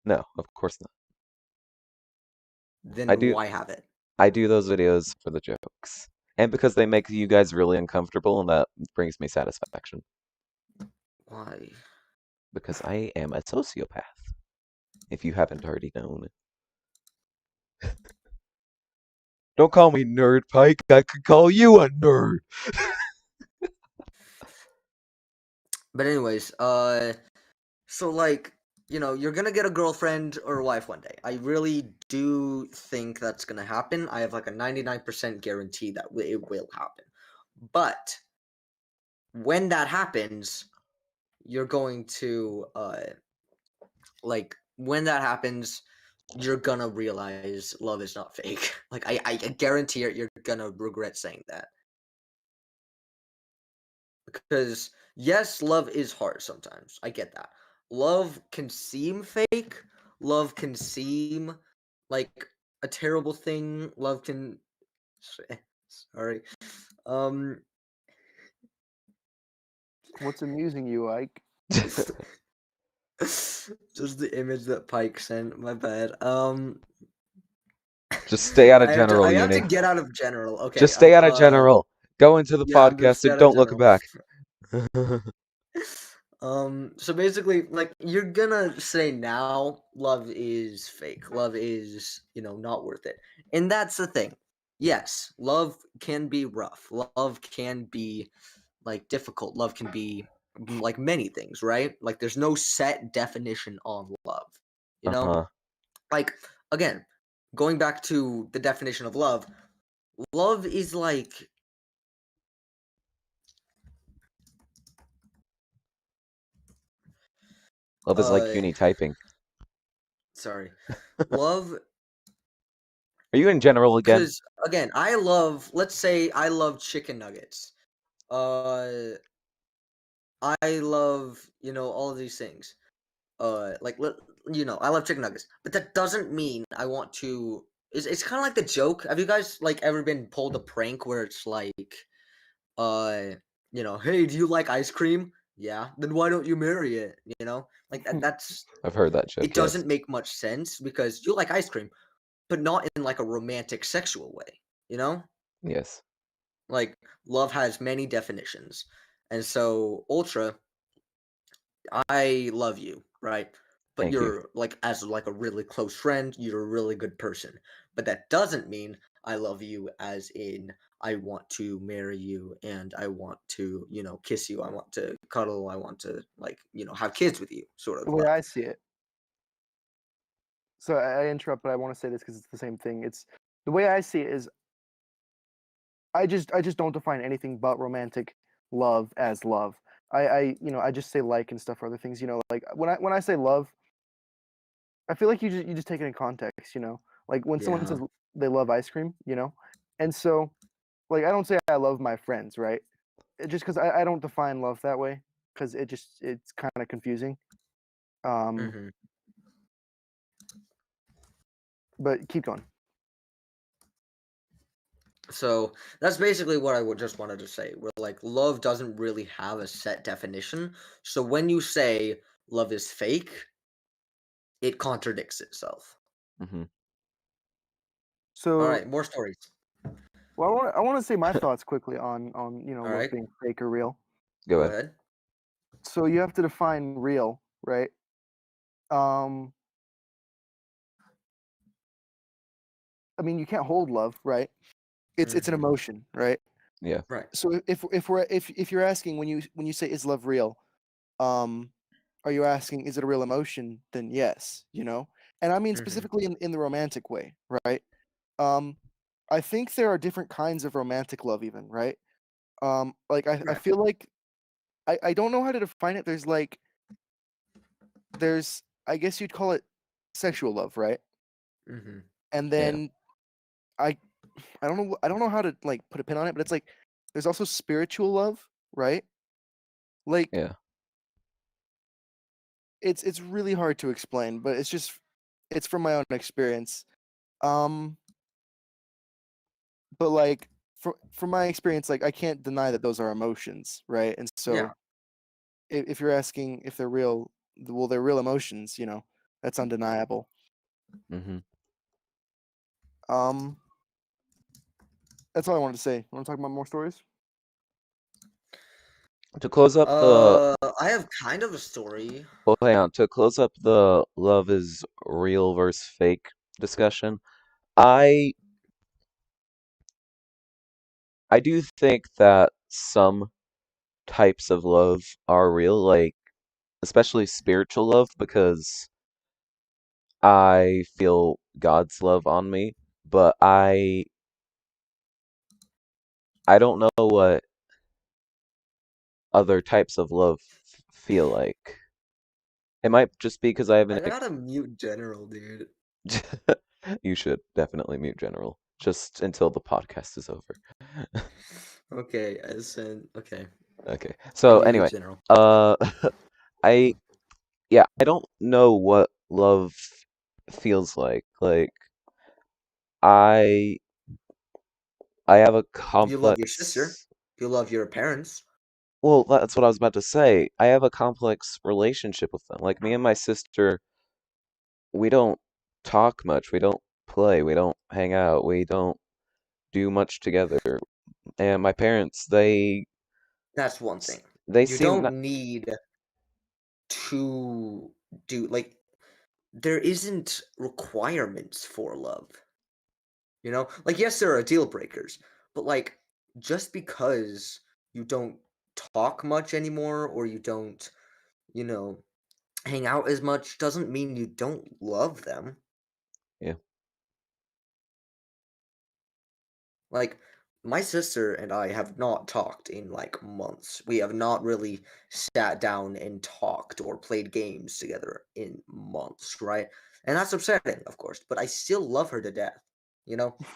No, of course not. I Then do why have it? I do those videos for the jokes. And because they make you guys really uncomfortable and that brings me satisfaction. Why? Because I am a sociopath. If you haven't already known. Don't call me Nerd Pike. I could call you a nerd. But anyways, so like, you're gonna get a girlfriend or a wife one day. I really do think that's gonna happen. I have like a 99% guarantee that it will happen. But when that happens, you're going to like when that happens, you're gonna realize love is not fake. Like I guarantee you're gonna regret saying that. Because yes, love is hard sometimes. I get that. Love can seem fake. Love can seem like a terrible thing. Love can sorry. Um What's amusing you, Ike? just the image that Pike sent, my bad. Just stay out of I have to general, I have to Uni. get out of general. Okay. Just stay out of general. Go into the Yeah, I'm just podcast and out of don't look general. back. So basically, like you're gonna say now, love is fake. Love is, not worth it. And that's the thing. Yes, love can be rough. Love can be like difficult. Love can be like many things, right? Like there's no set definition on love. You know? Uh-huh. Like again, going back to the definition of love, love is like Love is like Uni typing. sorry. Love Are you in general again? because again, let's say I love chicken nuggets. Uh, I love, all of these things. I love chicken nuggets, but that doesn't mean I want to. It's kind of like the joke. Have you guys like ever been pulled a prank where it's like, hey, do you like ice cream? Yeah, then why don't you marry it? Like that's I've heard that joke, it yes. doesn't make much sense because you like ice cream, but not in like a romantic, sexual way. You know? Yes. Like love has many definitions. And so Ultra, I love you, right? But Thank you. you're like as like a really close friend, you're a really good person. But that doesn't mean I love you as in I want to marry you and I want to, kiss you. I want to cuddle. I want to have kids with you, sort The of way love. I see it. So I interrupt, but I want to say this because it's the same thing. It's the way I see it is I just don't define anything but romantic love as love. I just say like and stuff for other things. Like when I say love, I feel like you just take it in context. Like when someone Yeah. says they love ice cream. And so like I don't say I love my friends, right? Just because I don't define love that way because it's kind of confusing. Um, hmm but keep going. So that's basically what I would just wanted to say. Where like love doesn't really have a set definition. So when you say love is fake, it contradicts itself. Hmm. All So right, more stories. well, I want to say my thoughts quickly on All love right, being fake or real. Go go ahead. ahead. So you have to define real, right? Um, I mean, you can't hold love, right? It's an hmm emotion, right? Yeah. Right. So if you're asking when you say is love real, um, are you asking is it a real emotion? Then yes. And I mean hmm specifically in the romantic way, right? Um, I think there are different kinds of romantic love, even, right? Like I Right. feel like I don't know how to define it. There's I guess you'd call it sexual love, right? hmm And Yeah. then I I don't know how to like put a pin on it, but it's like there's also spiritual love, right? Like Yeah. it's really hard to explain, but it's from my own experience. Um, but like from my experience, like I can't deny that those are emotions, right? And Yeah. so if you're asking if they're real, well, they're real emotions, that's undeniable. Hmm. Um, that's all I wanted to say. Want to talk about more stories? To close up the I have kind of a story. Well, hang on. To close up the love is real versus fake discussion, I I do think that some types of love are real, like especially spiritual love, because I feel God's love on me, but I don't know what other types of love feel like. It might just be because I I haven't. gotta mute general, dude. You should definitely mute General just until the podcast is over. Okay, as in okay. Okay. I So muted anyway, general. uh, I yeah, I don't know what love feels like. Like I I have a You love your sister. complex. You love your parents. Well, that's what I was about to say. I have a complex relationship with them. Like me and my sister, we don't talk much. We don't play. We don't hang out. We don't do much together. And my parents, That's one thing. they You seem don't not, need to do like there isn't requirements for love. Like yes, there are deal breakers, but like just because you don't talk much anymore or you don't, you know, hang out as much doesn't mean you don't love them. yeah. Like, my sister and I have not talked in like months. We have not really sat down and talked or played games together in months, right? And that's upsetting, of course, but I still love her to death.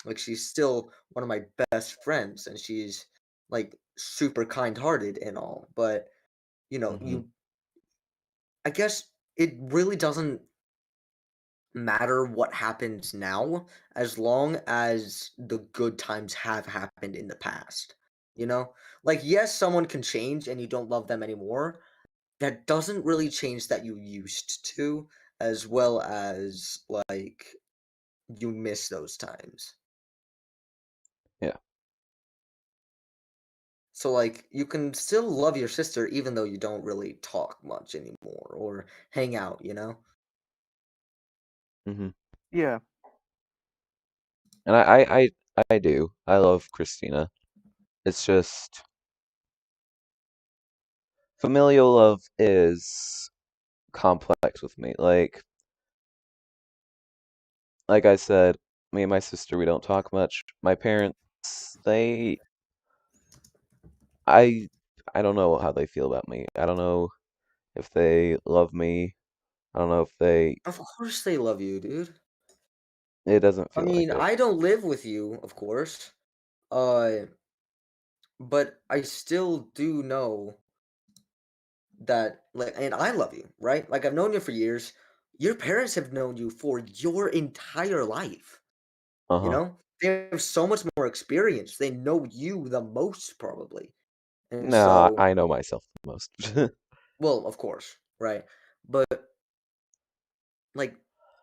Like she's still one of my best friends and she's like super kind-hearted and all. But, Hmm. I guess it really doesn't matter what happens now as long as the good times have happened in the past. You know? Like yes, someone can change and you don't love them anymore. That doesn't really change that you used to as well as like you miss those times. Yeah. So like you can still love your sister even though you don't really talk much anymore or hang out. Hmm. Yeah. And I do. I love Christina. It's just familial love is complex with me. Like I said, me and my sister we don't talk much. My parents, I I don't know how they feel about me. I don't know if they love me. I don't know if they Of course they love you, dude. it doesn't I feel like mean, it. I don't live with you, of course. Uh, but I still do know that, like, and I love you, right? Like, I've known you for years. Your parents have known you for your entire life. You Uh-huh. know, they have so much more experience. They know you the most, probably. And No, so, I know myself the most. well, of course, right? But, like,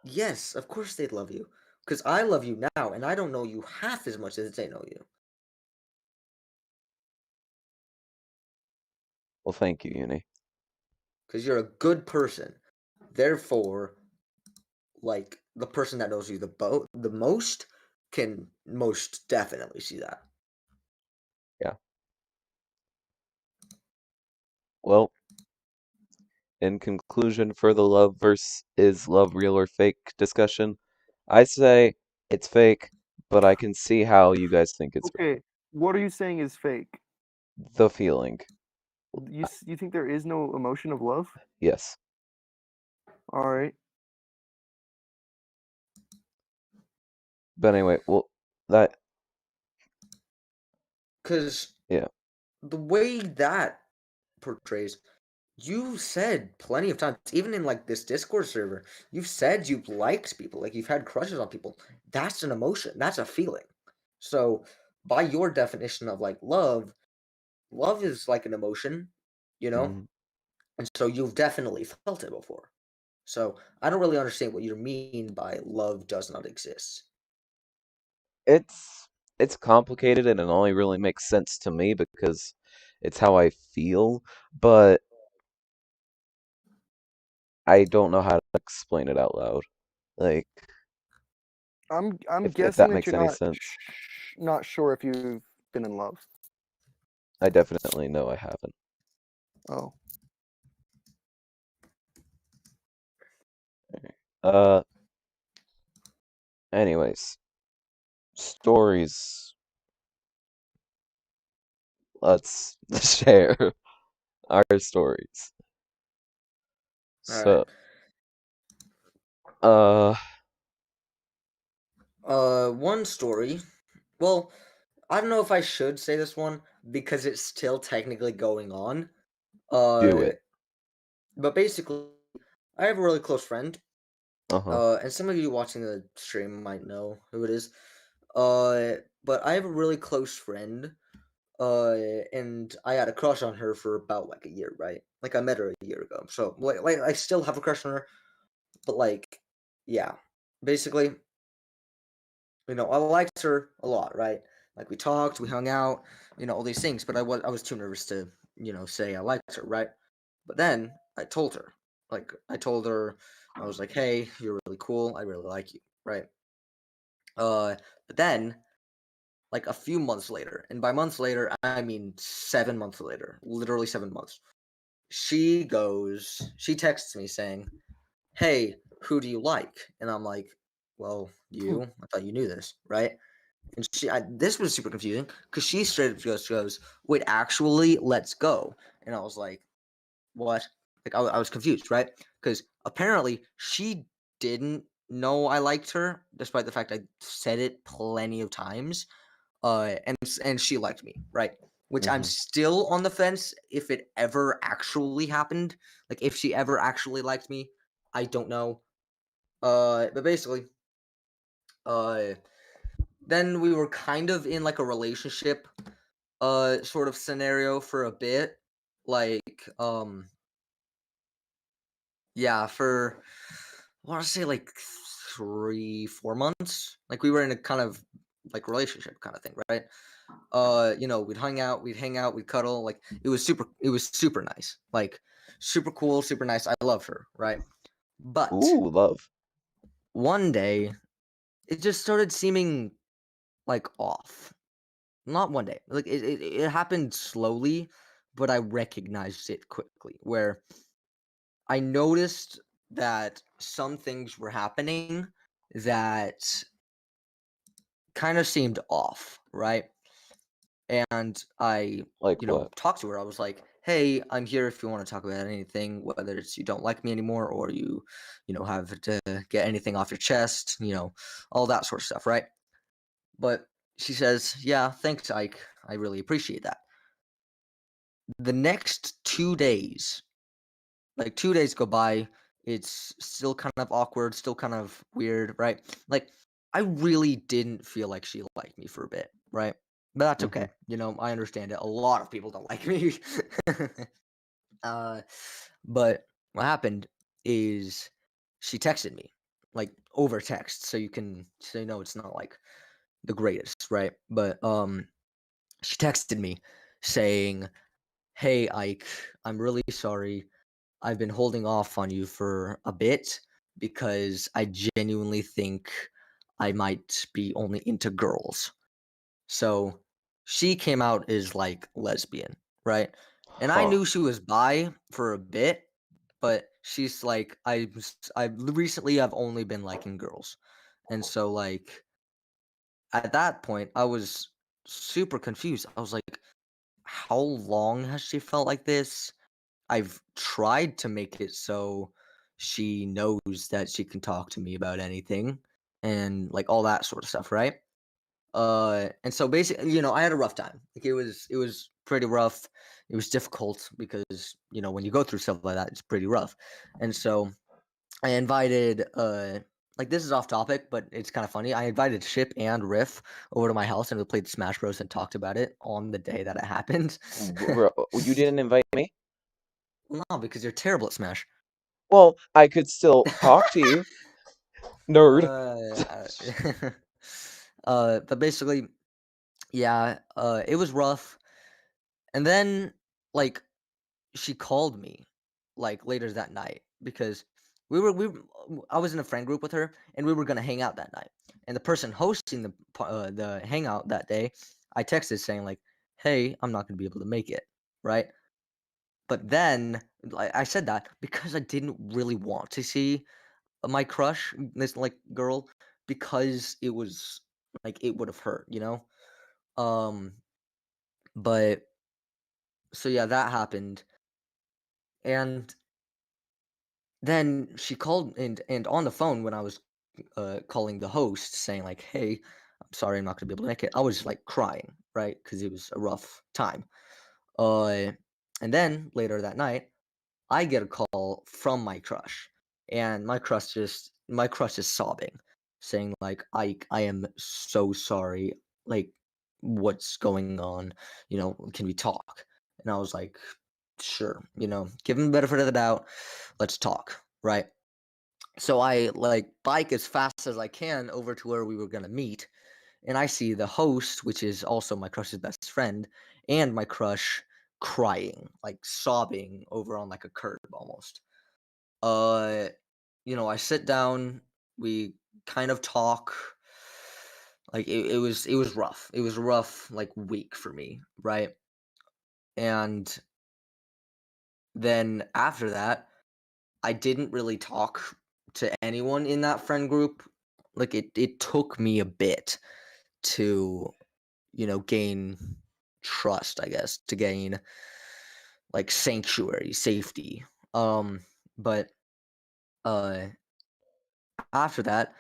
yes, of course they'd love you. Because I love you now, and I don't know you half as much as they know you. Well, thank you, Uni. Because you're a good person. Therefore, like, the person that knows you the most can most definitely see that. Yeah. Well, in conclusion, for the love versus is love real or fake discussion, I say it's fake, but I can see how you guys think it's real. Okay, what are you saying is fake? The feeling, You think there is no emotion of love? yes. All right. But anyway, well, that, Because yeah. the way that portrays, you said plenty of times, even in like this Discord server, you've said you've liked people, like you've had crushes on people. That's an emotion. That's a feeling. So, by your definition of like love is like an emotion, you know? Mhm. And so you've definitely felt it before. So I don't really understand what you mean by love does not exist. It's complicated and it only really makes sense to me because it's how I feel, but I don't know how to explain it out loud. Like, I'm if guessing that that makes you're any sense. not sure if you've been in love. I definitely know I haven't. Oh. Uh, anyways, stories. Let's share our stories. All right. So, uh, One story. Well, I don't know if I should say this one because it's still technically going on. do Uh, it. but basically, I have a really close friend. Uh-huh. And some of you watching the stream might know who it is. But I have a really close friend. Uh, and I had a crush on her for about like a year, right? Like I met her a year ago, so like I still have a crush on her, but like, yeah, basically, I liked her a lot, right? Like we talked, we hung out, all these things, but I was too nervous to say I liked her, right? But then I told her, I was like, hey, you're really cool, I really like you, right? But then like a few months later, and by months later I mean 7 months later, literally 7 months. She texts me saying, "Hey, who do you like?" And I'm like, "Well, you. I thought you knew this, right?" And this was super confusing because she straight up just goes, "Wait, actually, let's go." And I was like, "What?" Like I was confused, right? Because apparently she didn't know I liked her, despite the fact I said it plenty of times. And she liked me, right? Which I'm Mm-hmm. still on the fence if it ever actually happened. Like if she ever actually liked me, I don't know. But basically, uh, then we were kind of in like a relationship, sort of scenario for a bit, like, yeah, for I want to say like 3, 4 months. Like we were in a kind of like relationship kind of thing, right? We'd hang out, we'd cuddle. Like it was super nice. Like super cool, super nice. I love her, right? But Ooh, love. one day it just started seeming like off. not one day. Like it happened slowly, but I recognized it quickly. Where I noticed that some things were happening that kind of seemed off, right? And I, Like what? talked to her. I was like, "Hey, I'm here if you want to talk about anything, whether it's you don't like me anymore or you have to get anything off your chest, all that sort of stuff, right?" But she says, "Yeah, thanks, Ike. I really appreciate that." The next 2 days, like 2 days go by, it's still kind of awkward, still kind of weird, right? Like, I really didn't feel like she liked me for a bit, right? But that's Hmm. okay. I understand it. A lot of people don't like me. uh, but what happened is she texted me, like over text, so it's not like the greatest, right? But she texted me saying, "Hey Ike, I'm really sorry. I've been holding off on you for a bit because I genuinely think I might be only into girls." So she came out as like lesbian, right? And I Huh. knew she was bi for a bit, but she's like, I recently I've only been liking girls. And so like at that point I was super confused. I was like, how long has she felt like this? I've tried to make it so she knows that she can talk to me about anything and like all that sort of stuff, right? And so basically, I had a rough time. Like it was pretty rough. It was difficult because, when you go through stuff like that, it's pretty rough. And so I invited like this is off topic, but it's kind of funny. I invited Ship and Riff over to my house and we played Smash Bros and talked about it on the day that it happened. Bro, you didn't invite me? No, because you're terrible at Smash. Well, I could still talk to you, nerd. Uh, but basically, yeah, it was rough. And then, like, she called me, like, later that night because I was in a friend group with her, and we were gonna hang out that night. And the person hosting the hangout that day, I texted saying like, "Hey, I'm not gonna be able to make it," right? But then, I said that because I didn't really want to see my crush, this like girl, because it was like it would have hurt, Um, but so yeah, that happened, and then she called and on the phone when I was calling the host saying like, "Hey, I'm sorry, I'm not gonna be able to make it." I was like crying, right, because it was a rough time. Uh, and then later that night, I get a call from my crush, and my crush is sobbing, saying like, I am so sorry. Like, what's going on? Can we talk?" And I was like, "Sure, give him the benefit of the doubt. Let's talk." Right. So I like bike as fast as I can over to where we were gonna meet, and I see the host, which is also my crush's best friend, and my crush crying, like sobbing over on like a curb almost. Uh, I sit down, we kind of talk. Like it was rough. It was a rough like week for me, right? And then after that, I didn't really talk to anyone in that friend group. Like it took me a bit to, gain trust, I guess, to gain like sanctuary, safety. But uh after that,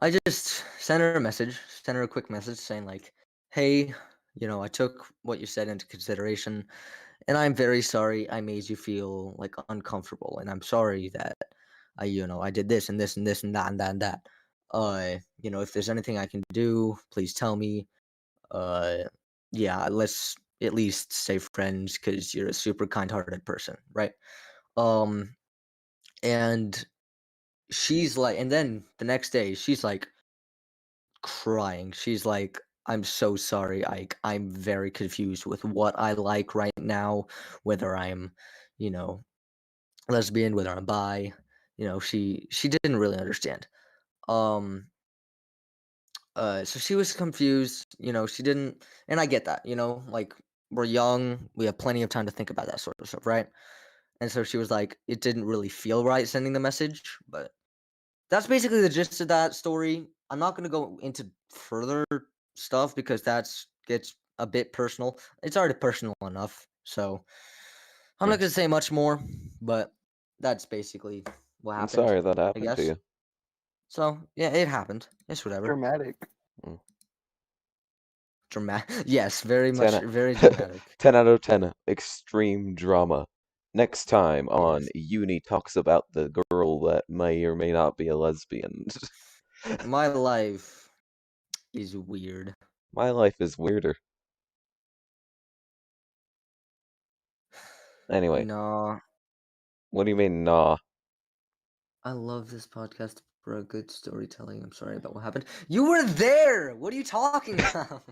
I just sent her a quick message saying like, "Hey, I took what you said into consideration, and I'm very sorry I made you feel like uncomfortable, and I'm sorry that I did this and this and this and that and that and that. If there's anything I can do, please tell me. Uh, yeah, let's at least stay friends because you're a super kind-hearted person, right?" Um, and she's like, and then the next day, she's like crying. She's like, "I'm so sorry, Ike. I'm very confused with what I like right now, whether I'm, you know, lesbian, whether I'm bi." She didn't really understand. Um, So she was confused. She didn't, and I get that. Like we're young, we have plenty of time to think about that sort of stuff, right? And so she was like, it didn't really feel right sending the message, but that's basically the gist of that story. I'm not gonna go into further stuff because that's gets a bit personal. It's already personal enough, so I'm not Hmm. gonna say much more. But that's basically what I'm happened, sorry that I happened to guess. you. So yeah, it happened. It's whatever. Dramatic. Mm. Dramatic. Yes, very 10, much, very dramatic. 10 out of 10, extreme drama. Next time on Yes. Uni talks about the girl that may or may not be a lesbian. My life is weird. My life is weirder. Anyway, No, what do you mean, nah? I love this podcast for a good storytelling. I'm sorry about what happened. You were there. What are you talking about?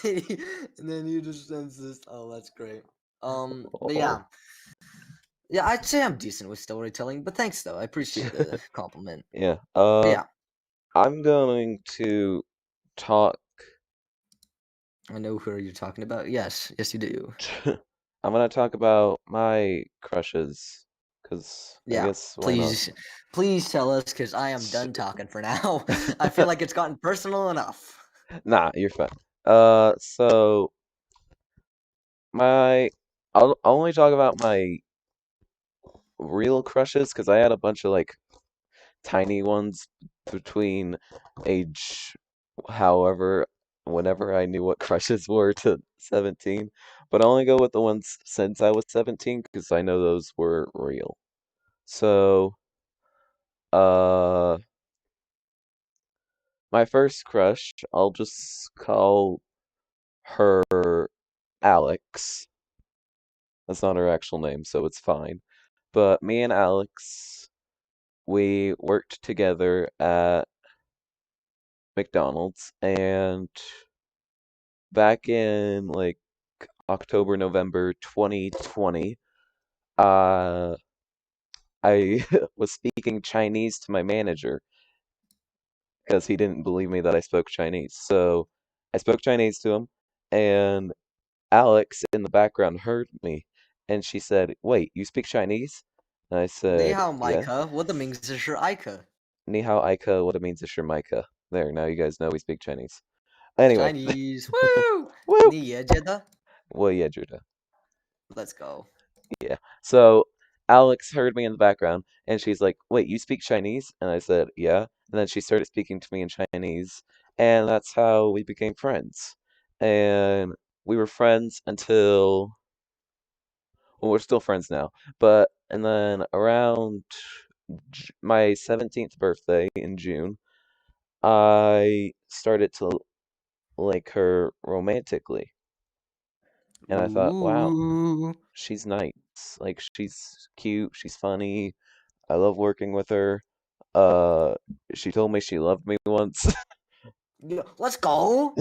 And then you just sense this. Oh, that's great. But Oh, yeah, I'd say I'm decent with storytelling. But thanks, though. I appreciate the compliment. yeah. But yeah, I'm going to talk. I know who you're talking about. Yes, yes, you do. I'm gonna talk about my crushes, cause I Yeah, guess why not? please tell us, because I am done talking for now. I feel like it's gotten personal enough. Nah, you're fine. So my, I'll only talk about my real crushes, cause I had a bunch of like tiny ones between age, however, whenever I knew what crushes were to 17. But I only go with the ones since I was 17, cause I know those were real. So, uh, my first crush, I'll just call her Alex. That's not her actual name, so it's fine. But me and Alex, we worked together at McDonald's, and back in like October, November 2020, uh, I was speaking Chinese to my manager because he didn't believe me that I spoke Chinese. So I spoke Chinese to him, and Alex in the background heard me, and she said, "Wait, you speak Chinese?" And I 你 said, 好 "Yeah." ，Mike，我的名字是艾克 Ni hao Aika, what it means is Micah. There, now you guys know we speak Chinese. Anyway, Chinese. Woo! woo! 你也觉得 Well, yeah, Judah. Let's go. Yeah. So Alex heard me in the background, and she's like, "Wait, you speak Chinese?" And I said, "Yeah." And then she started speaking to me in Chinese, and that's how we became friends. And we were friends until, well, we're still friends now. But and then around my 17th birthday in June, I started to like her romantically, and I thought, "Wow, Ooh. she's nice. Like she's cute, she's funny. I love working with her." Uh, she told me she loved me once. Let's go.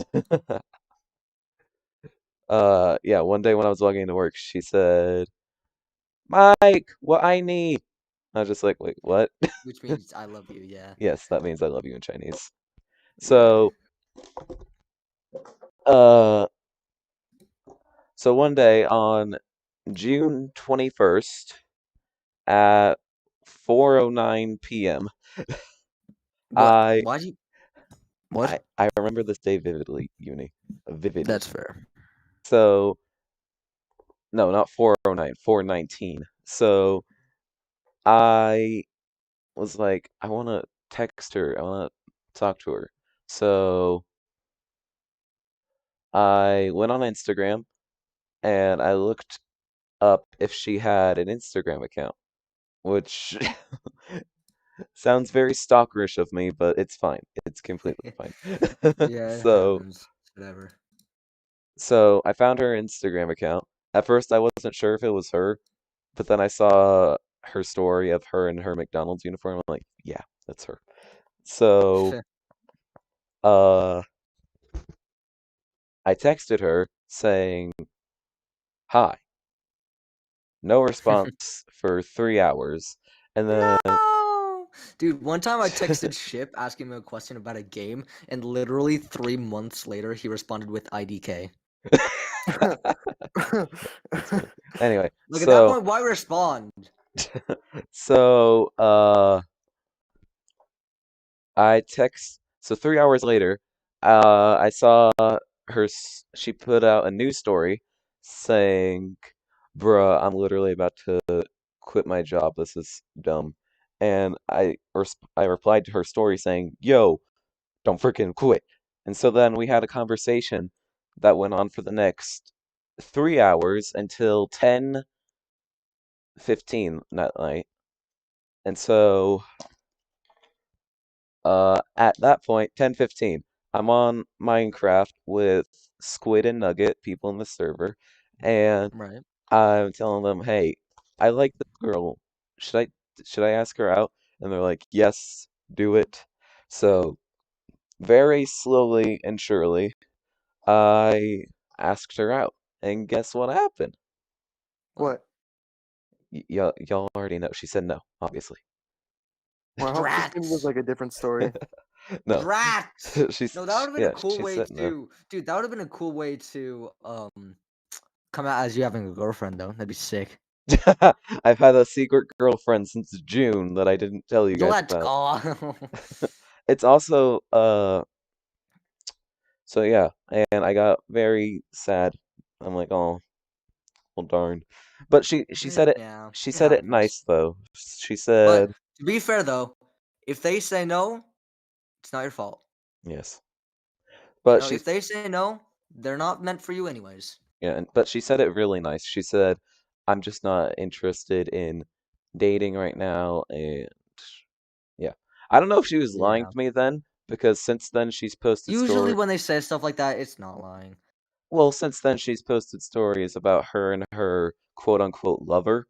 Yeah, one day when I was walking into work, she said, "Mike, what I need?" I was just like, "Wait, what?" Which means I love you. Yeah. Yes, that means I love you in Chinese. Yeah. So, uh, so one day on June 21st at 4:09 p.m., What? I Why do you? What? I remember this day vividly, Uni. Vivid. That's fair. So, no, not 4:09, 4:19. So, I was like, I want to text her. I want to talk to her. So, I went on Instagram and I looked up if she had an Instagram account, which sounds very stalkerish of me, but it's fine. It's completely fine. Yeah, it So, happens. Whatever. so I found her Instagram account. At first, I wasn't sure if it was her, but then I saw her story of her in her McDonald's uniform. I'm like, yeah, that's her. So, uh, I texted her saying, "Hi." No response for 3 hours. And then No, dude. One time I texted Ship asking him a question about a game, and literally 3 months later, he responded with IDK. that's funny. Anyway, Like at that so point, why respond? so I text. So 3 hours later, I saw she put out a news story saying, "Bruh, I'm literally about to quit my job. This is dumb." And I replied to her story saying, "Yo, don't freaking quit." And so then we had a conversation that went on for the next 3 hours until 10:15 that night. And so at that point, 10:15, I'm on Minecraft with Squid and Nugget, people in the server, and Right. I'm telling them, "Hey, I like this girl. Should I should I ask her out?" And they're like, "Yes, do it." So very slowly and surely, I asked her out, and guess what happened? What? What? Y'all already know. She said no, obviously. Well, I hope this game was Drats. like a different story. No, Drats. she's No, that would have been a yeah, cool she way said no. to, dude. That would have been a cool way to come out as you having a girlfriend though. That'd be sick. I've had a secret girlfriend since June that I didn't tell you guys Let's about. go. It's also so yeah, and I got very sad. I'm like, "Oh, well darn." But Yeah, she it said it happens. nice though. She But said, to be fair though, if they say no, it's not your fault. "Yes." You But know, if they say no, they're not meant for you anyways. but she said it really nice. She said, "I'm just not interested in dating right now," and yeah. I don't know if she was lying Yeah. to me then, because since then she's posted Usually story when they say stuff like that, it's not lying. well, since then she's posted stories about her and her quote unquote lover.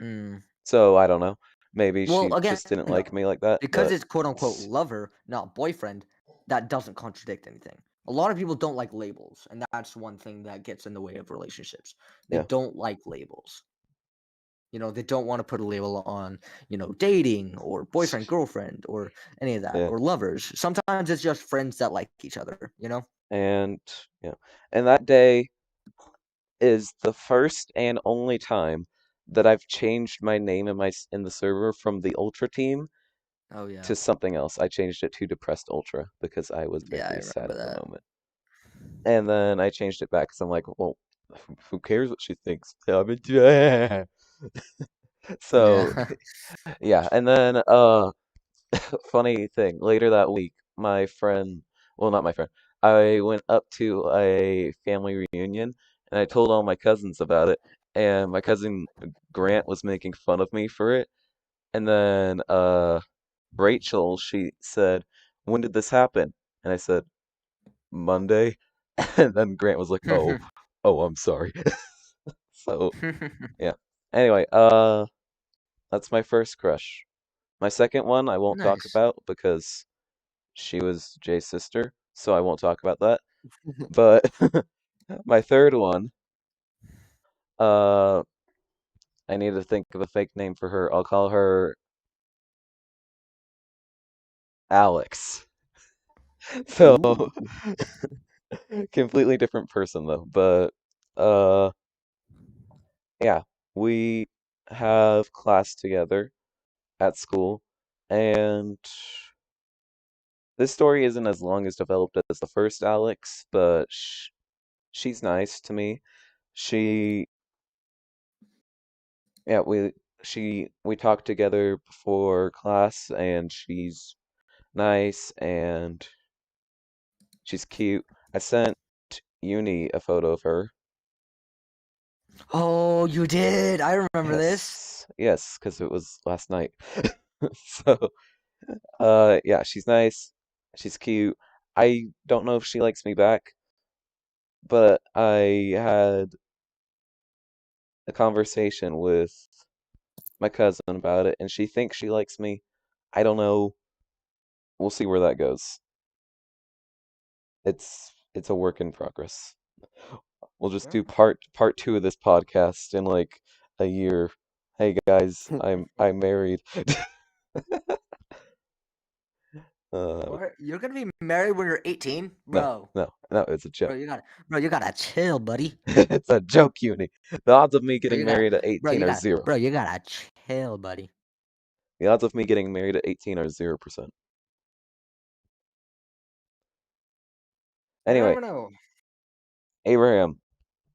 Mm. So I don't know. Maybe Well, she again, just didn't like though, me like that, because but it's quote unquote lover, not boyfriend, that doesn't contradict anything. A lot of people don't like labels, and that's one thing that gets in the way of relationships. They yeah. don't like labels. They don't want to put a label on, dating or boyfriend, girlfriend, or any of that, Yeah. or lovers. Sometimes it's just friends that like each other. And yeah. And that day is the first and only time that I've changed my name in the server from the Ultra team Oh, yeah. to something else. I changed it to Depressed Ultra because I was Yeah, I very sad remember at the that. moment. And then I changed it back because I'm like, well, who cares what she thinks? So Yeah. yeah, and then funny thing, later that week, my friend, well, not my friend, I went up to a family reunion and I told all my cousins about it, and my cousin Grant was making fun of me for it. And then Rachel, she said, "When did this happen?" And I said, "Monday." And then Grant was like, "Oh, oh, I'm sorry." So, yeah. Anyway, that's my first crush. My second one I won't talk Nice. about because she was Jay's sister, so I won't talk about that. But my third one, uh, I need to think of a fake name for her. I'll call her Alex. So, Ooh. completely different person though. But, uh, yeah, we have class together at school, and this story isn't as long as developed as the first Alex, but she's nice to me. She Yeah, we talked together before class, and she's nice and she's cute. I sent Uni a photo of her. Oh, you did. I remember this. Yes, because it was last night. So, yeah, she's nice. She's cute. I don't know if she likes me back, but I had a conversation with my cousin about it, and she thinks she likes me. I don't know. We'll see where that goes. It's a work in progress. We'll just Yeah. do part two of this podcast in like a year. Hey guys, I'm married. Uh, What? You're gonna be married when you're 18, no, bro? no, it's a Bro, joke. you gotta chill, buddy. It's a joke, Uni. The odds of me Bro, getting you gotta, married at 18 are zero. bro, you gotta chill, buddy. The odds of me getting married at 18 are 0%. You Anyway, never know. Abraham,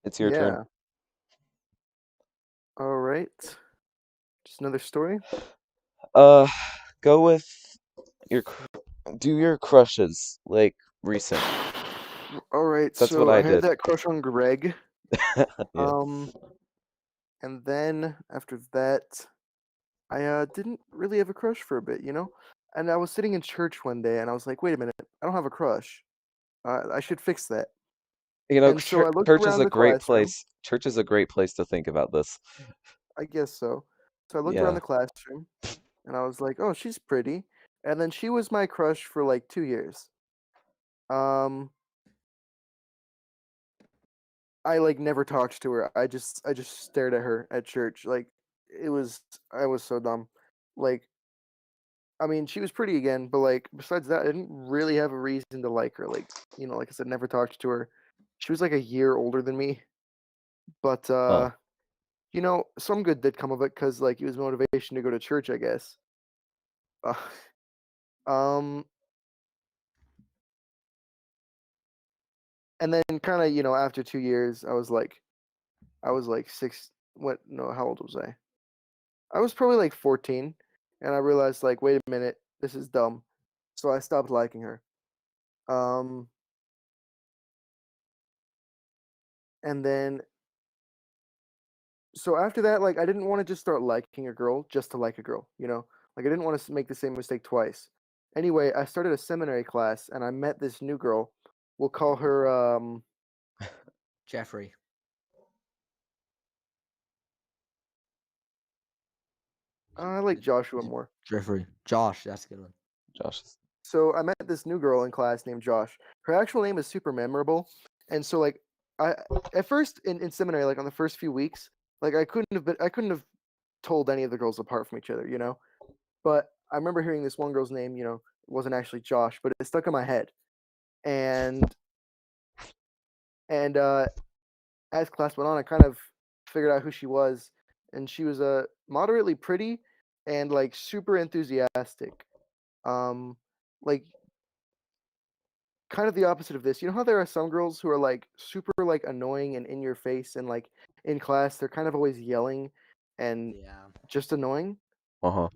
it's your turn. Yeah. All right. Just another story. Uh, go with your do your crushes like recent. All right. That's what So I I had did. that crush on Greg. Yeah. And then after that, I didn't really have a crush for a bit, you know. And I was sitting in church one day, and I was like, "Wait a minute, I don't have a crush. I should fix that." You know, And so I looked church is around a the great classroom. place. Church is a great place to think about this. I guess so. So I looked around Yeah. the classroom, and I was like, "Oh, she's pretty." And then she was my crush for like 2 years. Um, I like never talked to her. I just stared at her at church. Like it was I was so dumb. Like I mean, she was pretty again, but like besides that, I didn't really have a reason to like her. Like, like I said, never talked to her. She was like a year older than me, but Huh. some good did come of it because like it was motivation to go to church, I guess. Uh, um, and then kind of after 2 years, I was like six. What? No, how old was I? I was probably like 14, and I realized like, wait a minute, this is dumb. So I stopped liking her. Um, and then so after that, like I didn't want to just start liking a girl just to like a girl, Like I didn't want to make the same mistake twice. Anyway, I started a seminary class and I met this new girl. We'll call her Jeffrey. I like Joshua more. Jeffrey. Josh, that's a good one. Josh. So I met this new girl in class named Josh. Her actual name is super memorable. And so like I at first in seminary, like on the first few weeks, like I couldn't have told any of the girls apart from each other, But I remember hearing this one girl's name, it wasn't actually Josh, but it stuck in my head. And and as class went on, I kind of figured out who she was, and she was moderately pretty and like super enthusiastic. Um, like kind of the opposite of this. You know how there are some girls who are like super like annoying and in your face, and like in class they're kind of always yelling and Yeah. just annoying. Uh-huh.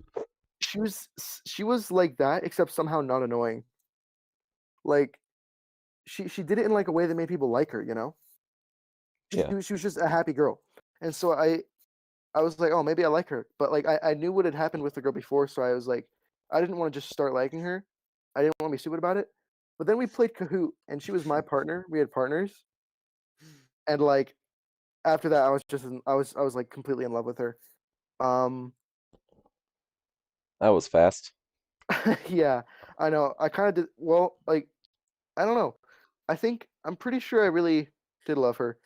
She was like that, except somehow not annoying. Like she did it in like a way that made people like her. Yeah. She was just a happy girl, and so I was like, oh, maybe I like her, but like I knew what had happened with the girl before, so I was like, I didn't want to just start liking her. I didn't want to be stupid about it. But then we played Kahoot, and she was my partner. We had partners, and like after that, I was like completely in love with her. Um, That was fast. yeah, I know. I kind of did well. Like I don't know. I'm pretty sure I really did love her.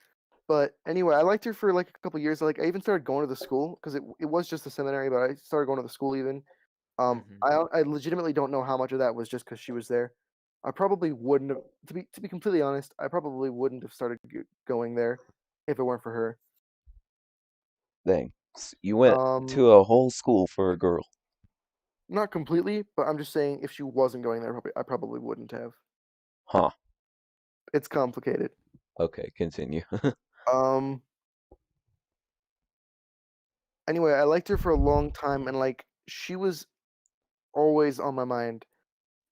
But anyway, I liked her for like a couple years. Like I even started going to the school because it was just a seminary, but I started going to the school even. Mm-hmm. I legitimately don't know how much of that was just because she was there. I probably wouldn't have, to be completely honest. I probably wouldn't have started going there if it weren't for her. Dang. You went Um, to a whole school for a girl. Not completely, but I'm just saying if she wasn't going there, I probably wouldn't have. Huh. It's complicated. Okay, continue. Um, anyway, I liked her for a long time, and like she was always on my mind,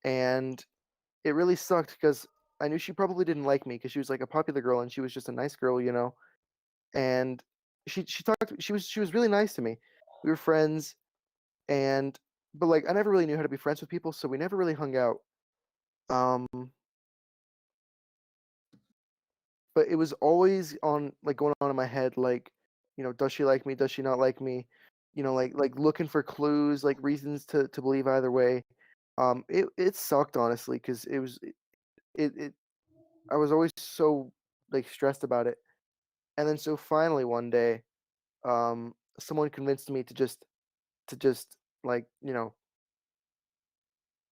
and it really sucked because I knew she probably didn't like me because she was like a popular girl and she was just a nice girl. And she talked she was really nice to me. We were friends, and but like I never really knew how to be friends with people, so we never really hung out. Um, but it was always on like going on in my head, like, does she like me? Does she not like me? Like looking for clues, like reasons to believe either way. It sucked honestly because it I was always so like stressed about it. And then so finally one day, someone convinced me to just like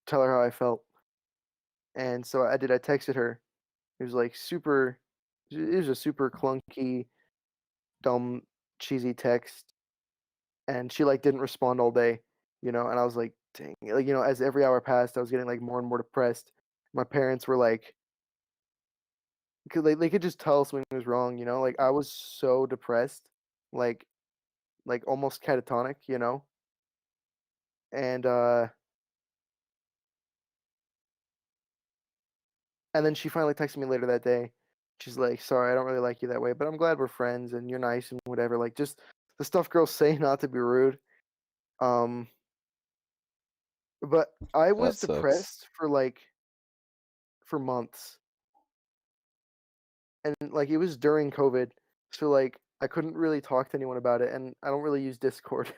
tell her how I felt, and so I did. I texted her. It was like super. It was a super clunky, dumb, cheesy text, and she like didn't respond all day, and I was like, dang, like as every hour passed, I was getting like more and more depressed. My parents were like, because they could just tell something was wrong, like I was so depressed, like almost catatonic, and and then she finally texted me later that day. She's like, sorry, I don't really like you that way, but I'm glad we're friends and you're nice and whatever. Like just the stuff girls say, not to be rude. Um, but I That was sucks. depressed for months, and like it was during COVID, so like I couldn't really talk to anyone about it, and I don't really use Discord.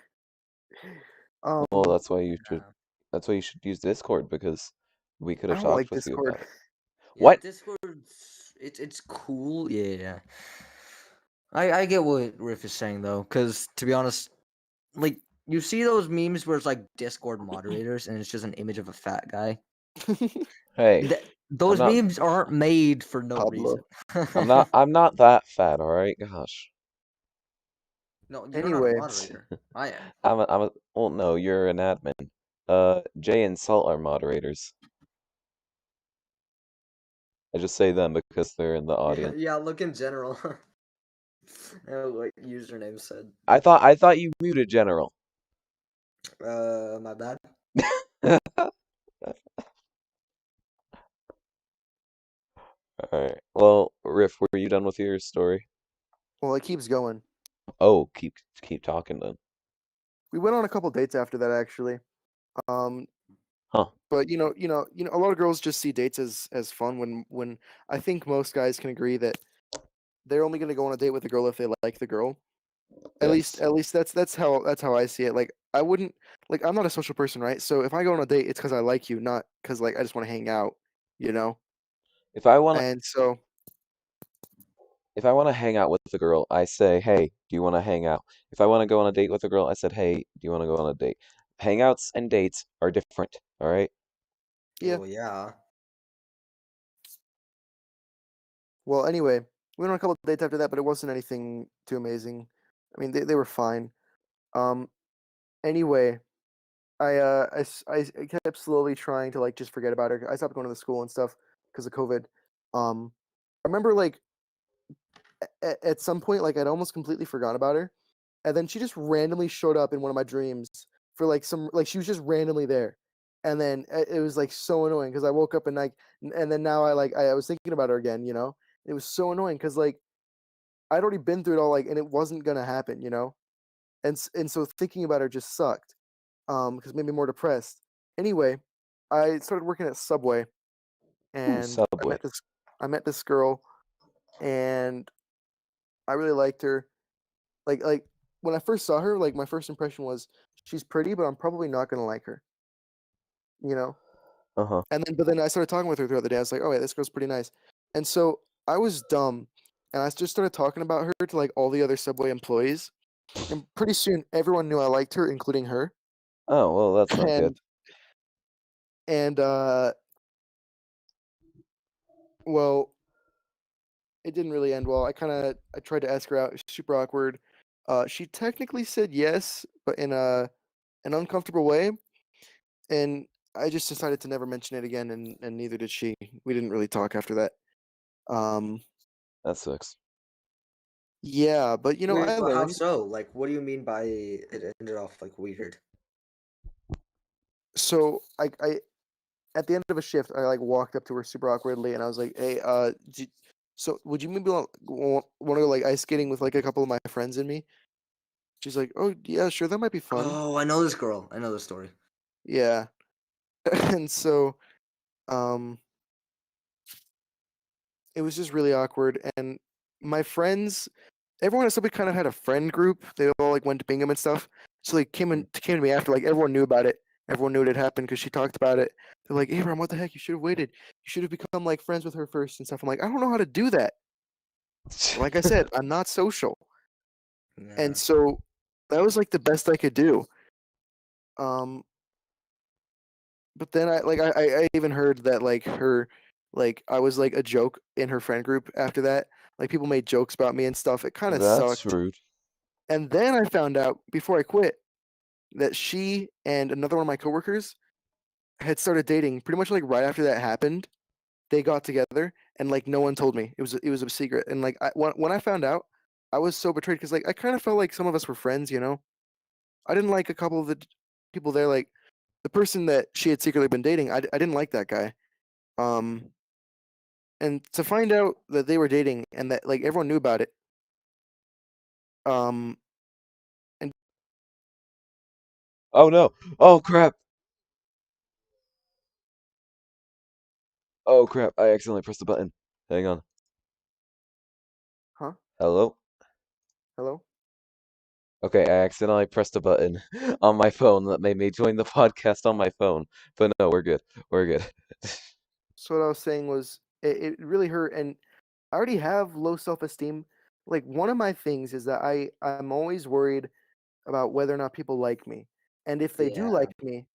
Well, um, that's why you should use Discord because we could I have don't talked like with you Discord. about it. Yeah, What? Discord's it's cool. Yeah, I get what Riff is saying though, because to be honest, like you see those memes where it's like Discord moderators and it's just an image of a fat guy. Hey, I'm Those not memes aren't made for no reason. Pablo. I'm not that fat, all right? Gosh. No, you're not a Anyway, moderator. I am. Well, no, you're an admin. Jay and Salt are moderators. I just say them because they're in the audience. Yeah, look in general. What username said. I thought you muted General. My bad. Alright. Well, Riff, were you done with your story? well, it keeps going. Oh, keep talking then. We went on a couple dates after that, actually. Um, Huh. but a lot of girls just see dates as fun. When I think most guys can agree that they're only going to go on a date with a girl if they like the girl. Yes. At least that's how I see it. Like I wouldn't like I'm not a social person, right? So if I go on a date, it's because I like you, not because like I just want to hang out, you know. If I wanna And so if I wanna hang out with a girl, I say, "Hey, do you wanna hang out?" If I wanna go on a date with a girl, I said, "Hey, do you wanna go on a date?" Hangouts and dates are different, all right? yeah. Oh yeah. Well, anyway, we went on a couple of dates after that, but it wasn't anything too amazing. I mean, they were fine. Um. Anyway, I kept slowly trying to like just forget about her. I stopped going to the school and stuff because of COVID. I remember like at some point, like I'd almost completely forgot about her, and then she just randomly showed up in one of my dreams for like some like she was just randomly there, and then it was like so annoying because I woke up and like and then now I was thinking about her again. It was so annoying because like I'd already been through it all like and it wasn't gonna happen. And so thinking about her just sucked. Because it made me more depressed. Anyway, I started working at Subway, Ooh, and Subway. I met this girl, and I really liked her. Like when I first saw her, like my first impression was she's pretty, but I'm probably not gonna like her, you know. Uh-huh. But then I started talking with her throughout the day. I was like, oh yeah, this girl's pretty nice. And so I was dumb, and I just started talking about her to like all the other Subway employees, and pretty soon everyone knew I liked her, including her. Oh, well, that's not good. And and well, it didn't really end well. I tried to ask her out. It was super awkward. She technically said yes, but in an uncomfortable way, and I just decided to never mention it again, and neither did she. We didn't really talk after that. Um, That sucks. yeah, but Wait, I but how learned. so? Like, what do you mean by it ended off like weird? So I at the end of a shift, I like walked up to her super awkwardly, and I was like, "Hey, so would you maybe want to go like ice skating with like a couple of my friends and me?" She's like, "Oh yeah, sure, that might be fun." Oh, I know this girl. I know this story. Yeah, and so um it was just really awkward. And my friends, everyone at Subway kind of had a friend group. They all like went to Bingham and stuff. So they came to me after. Like everyone knew about it. Everyone knew it had happened because she talked about it. They're like, Abram, what the heck? You should have waited. You should have become like friends with her first and stuff. I'm like, I don't know how to do that. Like I said, I'm not social. And Yeah. so that was like the best I could do. Um, but then I even heard that like her like I was like a joke in her friend group after that. Like people made jokes about me and stuff. It kind of That's sucked. rude. And then I found out before I quit that she and another one of my coworkers had started dating pretty much like right after that happened. They got together and like no one told me. It was a secret. And like when I found out, I was so betrayed because like I kind of felt like some of us were friends, you know. I didn't like a couple of the people there. Like the person that she had secretly been dating, I didn't like that guy. Um, and to find out that they were dating and that like everyone knew about it, um, and Oh no. Oh crap. Oh crap. I accidentally pressed the button. Hang on. huh? Hello? Hello. Okay, I accidentally pressed a button on my phone that made me join the podcast on my phone. But no, we're good. We're good. So what I was saying was it really hurt, and I already have low self esteem. Like one of my things is that I'm always worried about whether or not people like me, and if they do Yeah. like me,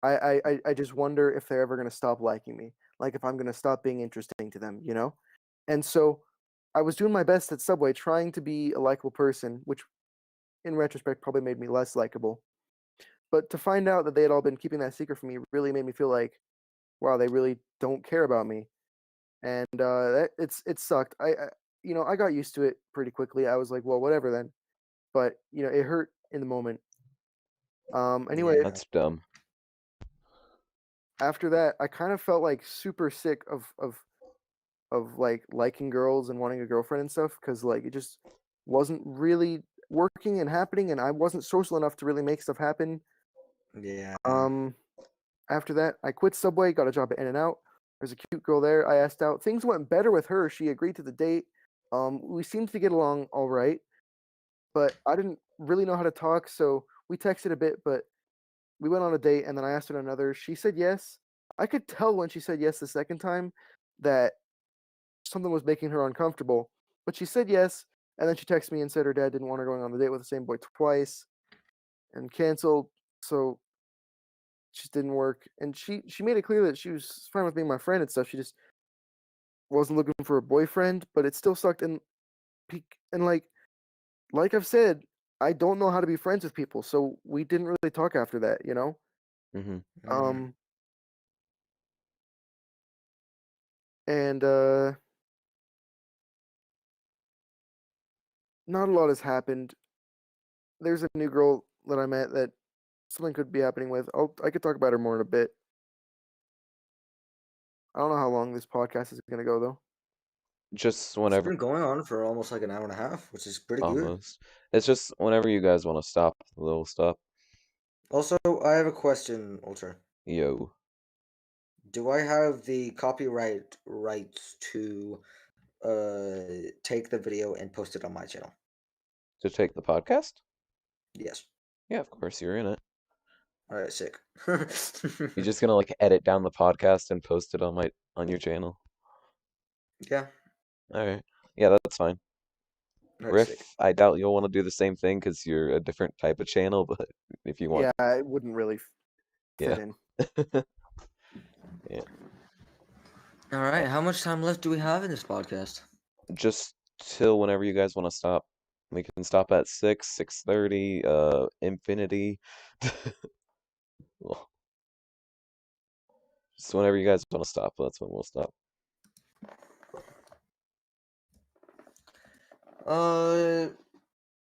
I just wonder if they're ever gonna stop liking me. Like if I'm gonna stop being interesting to them, you know. And so I was doing my best at Subway, trying to be a likable person, which in retrospect probably made me less likable. But to find out that they had all been keeping that secret from me really made me feel like, wow, they really don't care about me, and it sucked. I got used to it pretty quickly. I was like, well, whatever then. But it hurt in the moment. Anyway, Yeah. That's dumb. after that, I kind of felt like super sick of like liking girls and wanting a girlfriend and stuff because like it just wasn't really working and happening, and I wasn't social enough to really make stuff happen. Yeah. Um, After that, I quit Subway, got a job at In-N-Out. There's a cute girl there. I asked out. Things went better with her. She agreed to the date. We seemed to get along all right, but I didn't really know how to talk, so we texted a bit, but we went on a date and then I asked her another. She said yes. I could tell when she said yes the second time that something was making her uncomfortable, but she said yes, and then she texted me and said her dad didn't want her going on the date with the same boy twice and canceled, so just didn't work. And she made it clear that she was fine with being my friend and stuff. She just wasn't looking for a boyfriend, but it still sucked. And like I've said, I don't know how to be friends with people, so we didn't really talk after that, you know. Hmm. Mm. Um, and not a lot has happened. There's a new girl that I met that something could be happening with. I could talk about her more in a bit. I don't know how long this podcast is gonna go though. Just It's whenever, been going on for almost like an hour and a half, which is pretty good. almost. It's just whenever you guys want to stop, we'll stop. Also, I have a question, Ultra. Yo. Do I have the copyright rights to take the video and post it on my channel? To take the podcast? Yes. Yeah, of course, you're in it. All right, sick. You're just gonna like edit down the podcast and post it on your channel. Yeah. All right. Yeah, that's fine. All right, sick. Riff, I doubt you'll want to do the same thing because you're a different type of channel, but if you want, Yeah, it wouldn't really fit yeah. in. Yeah. All right. How much time left do we have in this podcast? Just till whenever you guys want to stop. We can stop at 6, 6:30, infinity. Well, just whenever you guys want to stop, that's when we'll stop. Uh,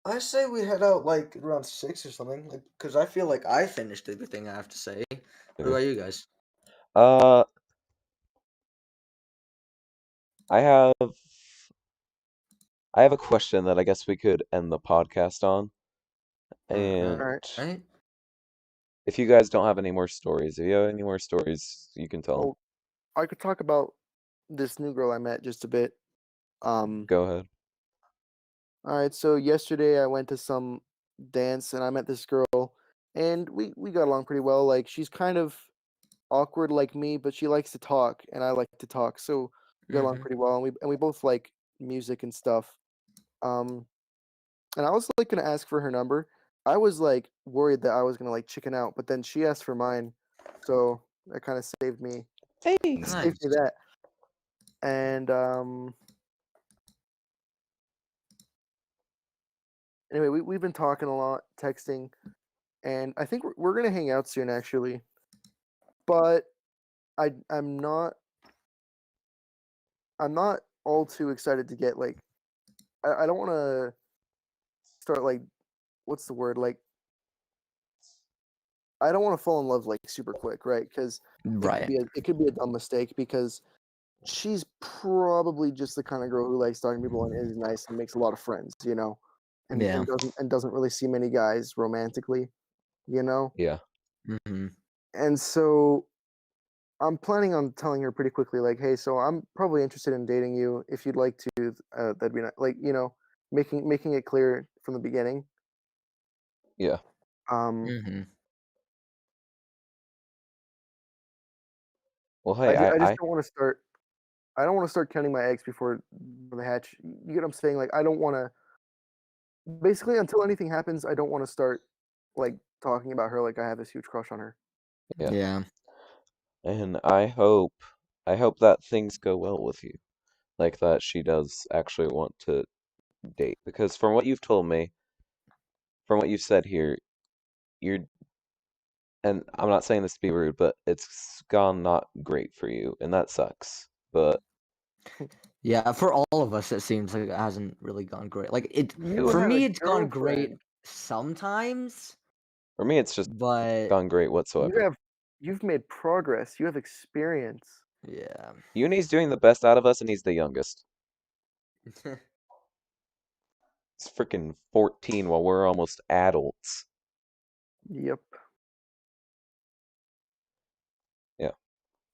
I say we head out like around 6 or something, like because I feel like I finished everything I have to say. What Okay. about you guys? Uh, I have I have a question that I guess we could end the podcast on. Mm-hmm. All And right. Right? if you guys don't have any more stories, if you have any more stories, you can tell them. Well, I could talk about this new girl I met just a bit. Um, Go ahead. all right. So yesterday I went to some dance and I met this girl, and we got along pretty well. Like she's kind of awkward like me, but she likes to talk, and I like to talk, so we got along Mm-hmm. pretty well. And we both like music and stuff. Um, and I was like gonna ask for her number. I was like worried that I was gonna like chicken out, but then she asked for mine, so that kind of saved me Hey, saved me Nice. that. And anyway, we've been talking a lot, texting, and I think we're gonna hang out soon actually. But I'm not all too excited to get like I don't want to start like what's the word like I don't want to fall in love like super quick, right? Because Right. it could be a dumb mistake because she's probably just the kind of girl who likes talking to people and is nice and makes a lot of friends, you know, Yeah. and doesn't really see many guys romantically, you know, yeah, Hmm. and so I'm planning on telling her pretty quickly, like, hey, so I'm probably interested in dating you. If you'd like to, that'd be nice. Like, you know, making it clear from the beginning. yeah. Um, Hmm. Well, hey, I, I just I, don't want to start. I don't want to start counting my eggs before they hatch. You get what I'm saying? Like, I don't want to. Basically, until anything happens, I don't want to start like talking about her like I have this huge crush on her. yeah, Yeah. and I hope that things go well with you, like that she does actually want to date, because from what you've told me, from what you've said here, you're, and I'm not saying this to be rude, but it's gone not great for you, and that sucks. But Yeah, for all of us, it seems like it hasn't really gone great. Like it, You for it, had a me, it's gone great girlfriend. sometimes, for me, it's just but gone great You whatsoever. have you've made progress. You have experience. yeah. Uni's doing the best out of us, and he's the youngest. He's freaking 14 while we're almost adults. Yep. Yeah.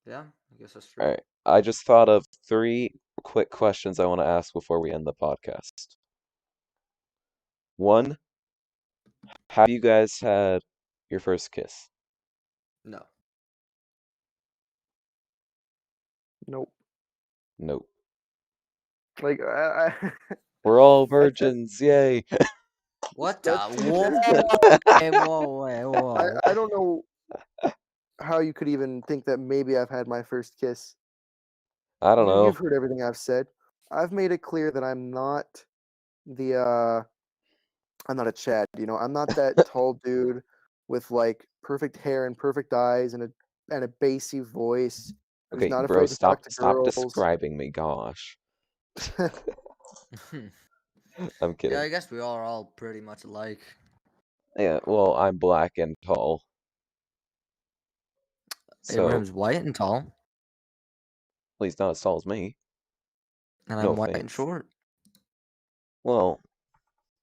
Yeah, I guess that's All true. right. I just thought of three quick questions I want to ask before we end the podcast. One, have you guys had your first kiss? No. Nope. Nope. Like We're all that's it. virgins, yay! What the? That's Whoa! Hey, whoa! Wait, whoa! I don't know how you could even think that maybe I've had my first kiss. I don't You've know. heard everything I've said. I've made it clear that the I'm not a Chad, you know. I'm not that tall dude with like perfect hair and perfect eyes and a bassy voice who's Okay, not bro, afraid to talk to stop girls. describing me, gosh. I'm Yeah, kidding. I guess we are all pretty much alike. Yeah, well, I'm black and tall, so Abraham's white and tall, at least not as tall as me. and No I'm white and offense. short. Well,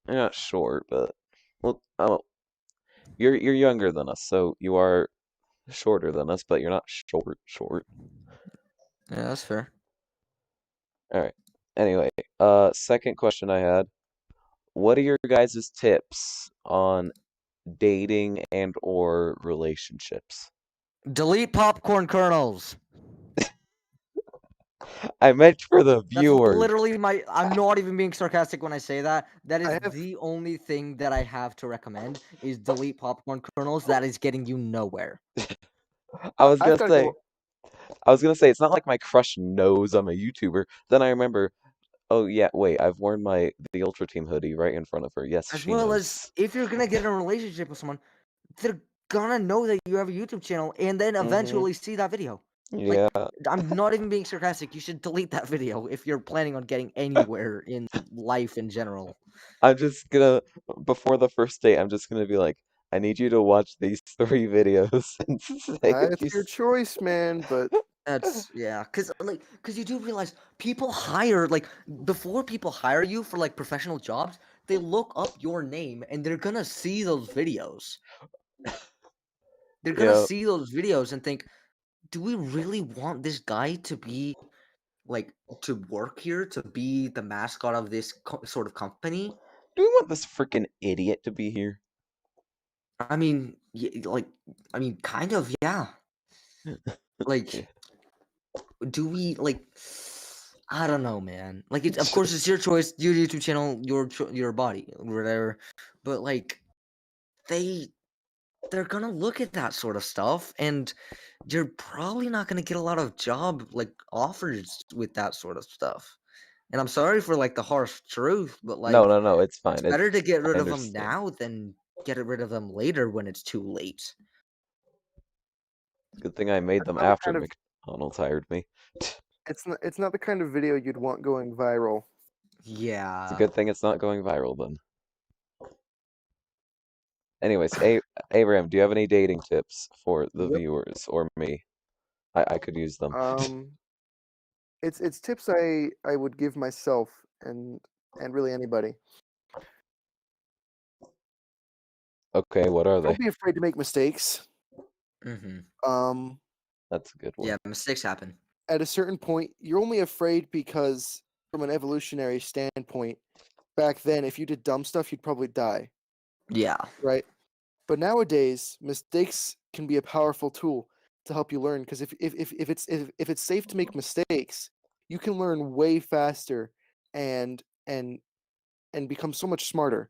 you're not short, but well, oh, you're younger than us, so you are shorter than us, but you're not short. Yeah, that's fair. All right. Anyway, second question I had, what are your guys' tips on dating and or relationships? Delete popcorn kernels. I meant for the That's viewers. literally my. I'm not even being sarcastic when I say that. That I is have the only thing that I have to recommend is delete popcorn kernels. That is getting you nowhere. I was I've gonna got to say, go. it's not like my crush knows I'm a YouTuber. Then I remember, oh yeah, wait, I've worn my the Ultra Team hoodie right in front of her. Yes, As she well as knows. if you're gonna get in a relationship with someone, they're gonna know that you have a YouTube channel and then Mm-hmm. eventually see that video. Like, Yeah, I'm not even being sarcastic. You should delete that video if you're planning on getting anywhere in life in general. I'm just gonna before the first date, I'm just gonna be like, I need you to watch these three videos and say if It's your choice, man. But That's yeah, cause you do realize people hire like before people hire you for like professional jobs, they look up your name and they're gonna see those videos. They're gonna yeah. see those videos and think, do we really want this guy to be like to work here to be the mascot of this sort of company? Do we want this freaking idiot to be here? I mean, kind of, yeah. Like, Yeah. do we like? I don't know, man. Like, it's, of course, it's your choice, your YouTube channel, your body, whatever. But like, they're gonna look at that sort of stuff, and you're probably not gonna get a lot of job like offers with that sort of stuff. And I'm sorry for like the harsh truth, but No, like, no, no, it's it's fine. better to get I rid of them understand. now than get rid of them later when it's too late. Good thing I made It's them not the after kind of McDonald's hired me. it's not the kind of video you'd want going viral. It's a Yeah. good thing it's not going viral then. Anyways, Abraham, do you have any dating tips for the Yep. viewers or me? I could use them. Um, it's tips I would give myself and really anybody. Okay, what are they? Don't be afraid to make mistakes. Mm-hmm. Um, That's a good one. Yeah, mistakes happen. at a certain point, you're only afraid because, from an evolutionary standpoint, back then, if you did dumb stuff, you'd probably die, Yeah. right? But nowadays, mistakes can be a powerful tool to help you learn. Because if it's safe to make mistakes, you can learn way faster and and and become so much smarter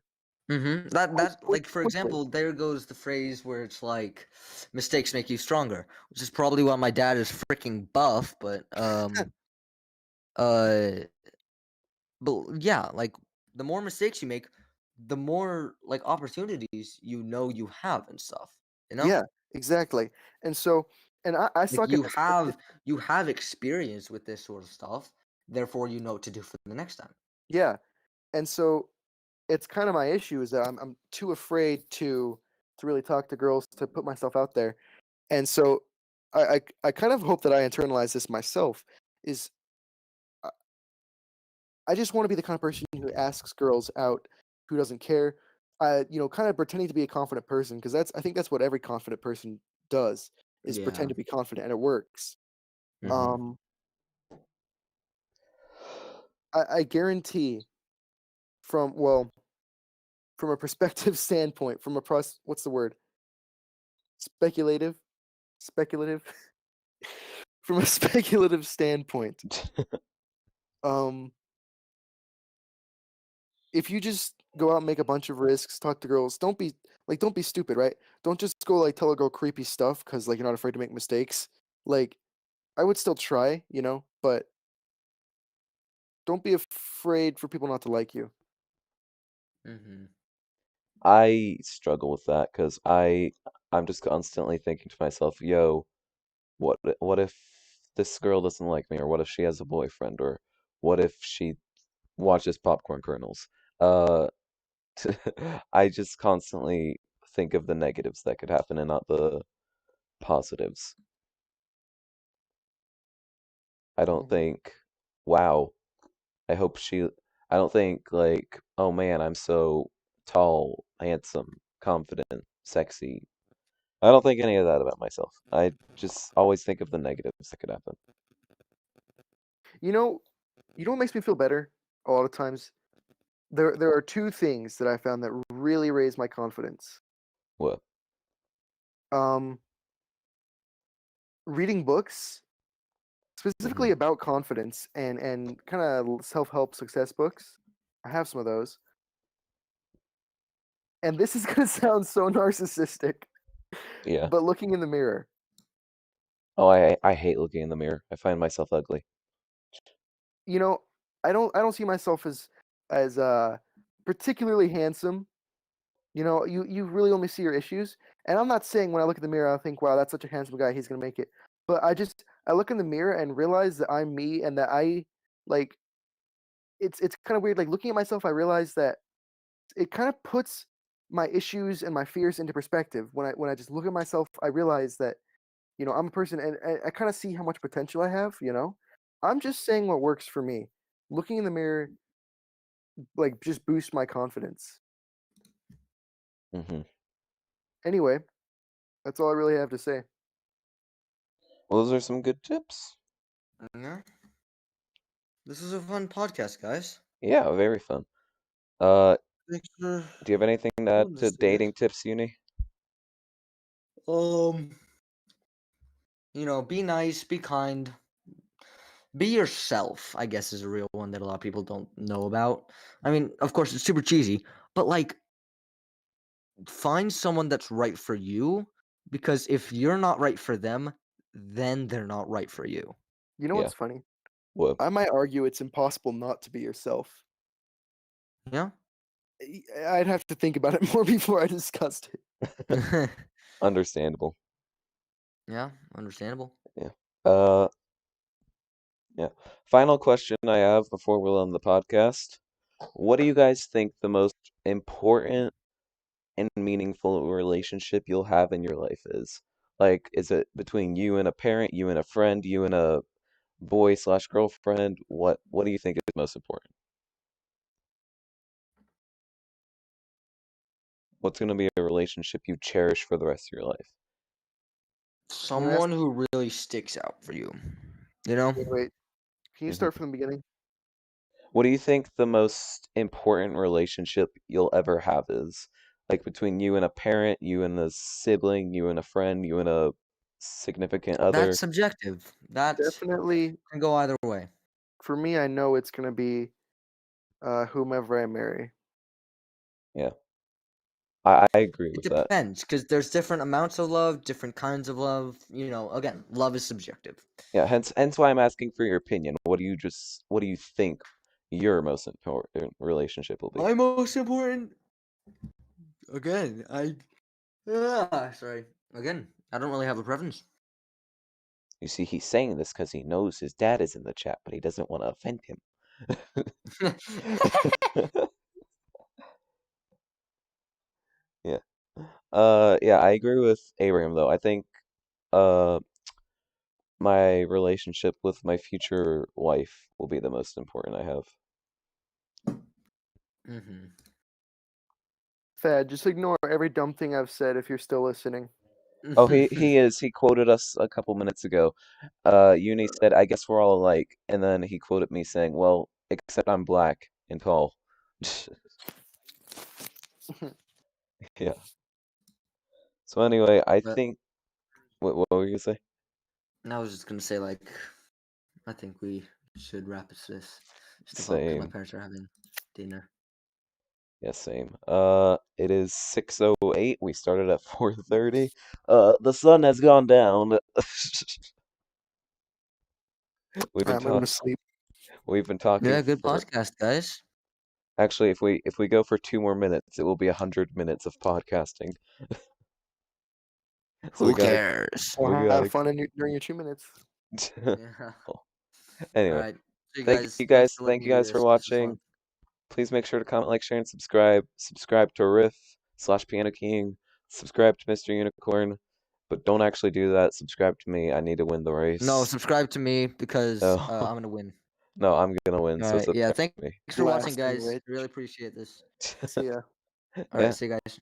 Mm-hmm. quite That quite like, for quickly. example, there goes the phrase where it's like mistakes make you stronger, which is probably why my dad is freaking buff, uh but yeah, like, the more mistakes you make, the more like opportunities you have and stuff, you know? Yeah, exactly. And so, and I Like, suck at this. But you have experience with this sort of stuff, therefore you know what to do for the next time. yeah, and so it's kind of my issue is that I'm too afraid to really talk to girls to put myself out there. And so I kind of hope that I internalize this myself is I I just want to be the kind of person who asks girls out, who doesn't care, kind of pretending to be a confident person because I think that's what every confident person does is Yeah. pretend to be confident and it works. Mm-hmm. Um, I guarantee from from a perspective standpoint, from a what's the word? Speculative, speculative. From a speculative standpoint, um, if you just go out and make a bunch of risks, talk to girls, don't be stupid, right? Don't just go like tell a girl creepy stuff because like you're not afraid to make mistakes. Like I would still try, but don't be afraid for people not to like you. Mm-hmm. I struggle with that because I'm just constantly thinking to myself, yo, what if this girl doesn't like me, or what if she has a boyfriend, or what if she watches popcorn kernels? Uh, I just constantly think of the negatives that could happen and not the positives. I don't Mhm. think, wow, I hope she, I don't think like, oh man, I'm so tall, handsome, confident, sexy. I don't think any of that about myself. I just always think of the negatives that could happen. You know, what makes me feel better a lot of times? There are two things that I found that really raise my confidence. What? Um, reading books specifically Hmm. about confidence and kind of self-help success books. I have some of those. And this is going to sound so narcissistic, Yeah. but looking in the mirror. Oh, I hate looking in the mirror. I find myself ugly. You know, I don't see myself as particularly handsome. You really only see your issues. And I'm not saying when I look in the mirror I think, wow, that's such a handsome guy, he's going to make it. But I look in the mirror and realize that I'm me and that I like it's kind of weird like looking at myself I realize that it kind of puts my issues and my fears into perspective. When I just look at myself, I realize that I'm a person, and I kind of see how much potential I have. I'm just saying what works for me. Looking in the mirror, like, just boosts my confidence. Hmm. Anyway, that's all I really have to say. Well, those are some good tips. Yeah. This is a fun podcast, guys. Yeah, very fun. Uh, Thanks for do you have anything to add doing to this today. dating tips, Uni? Be nice, be kind, be yourself, I guess, is a real one that a lot of people don't know about. I mean, of course, it's super cheesy, but like, find someone that's right for you, because if you're not right for them, then they're not right for you. You know Yeah. what's funny? What? I might argue it's impossible not to be yourself. Yeah. I'd have to think about it more before I discussed it. Understandable. Yeah, understandable. Yeah. Uh, yeah. Final question I have before we'll end the podcast. What do you guys think the most important and meaningful relationship you'll have in your life is? Like, is it between you and a parent, you and a friend, you and a boy slash girlfriend? What do you think is most important? What's going to be a relationship you cherish for the rest of your life? Can you ask? Someone who really sticks out for you. You know? Wait. Can you Hmm. start from the beginning? What do you think the most important relationship you'll ever have is? Like between you and a parent, you and a sibling, you and a friend, you and a significant That's other? subjective. That Definitely, can go either way. for me, I know it's gonna be whomever I marry. Yeah, I agree It with that. depends, because there's different amounts of love, different kinds of love. You know, again, love is subjective. Yeah, hence why I'm asking for your opinion. What do you think your most important relationship will be? My most important, again, sorry. Again, I don't really have a preference. You see, he's saying this because he knows his dad is in the chat, but he doesn't want to offend him. Yeah. Yeah, I agree with Abraham though. I think uh my relationship with my future wife will be the most important I have. Mm-hmm. Thad, just ignore every dumb thing I've said if you're still listening. Oh, he is. He quoted us a couple minutes ago. Uni said, "I guess we're all alike," and then he quoted me saying, "Well, except I'm black and tall." Yeah. So anyway, I But think what were you gonna say? I was just gonna say, like, I think we should wrap this stuff up because my Same. parents are having dinner. Yeah, same. It is 6:08. We started at 4:30. The sun has gone down. We've been I'm going talk to sleep. we've been talking Yeah, good for podcast, guys. actually if we go for 2 more minutes, it will be 100 minutes of podcasting. So we Who gotta cares? Well, we have gotta fun during your 2 minutes. Yeah. All Anyway, right. So you guys, thanks for letting thank me you do guys for this. This was watching. fun. Please make sure to comment, like, share, and subscribe. Subscribe to Riff slash Piano King. Subscribe to Mr. Unicorn. But don't actually do that. Subscribe to me. I need to win the No, race. subscribe to me because Oh, I'm gonna win. no, I'm gonna win, All so right. Yeah. subscribe Thanks to me. for watching, Blasting guys. rich. Really appreciate this. See ya. All right. Yeah. See you guys.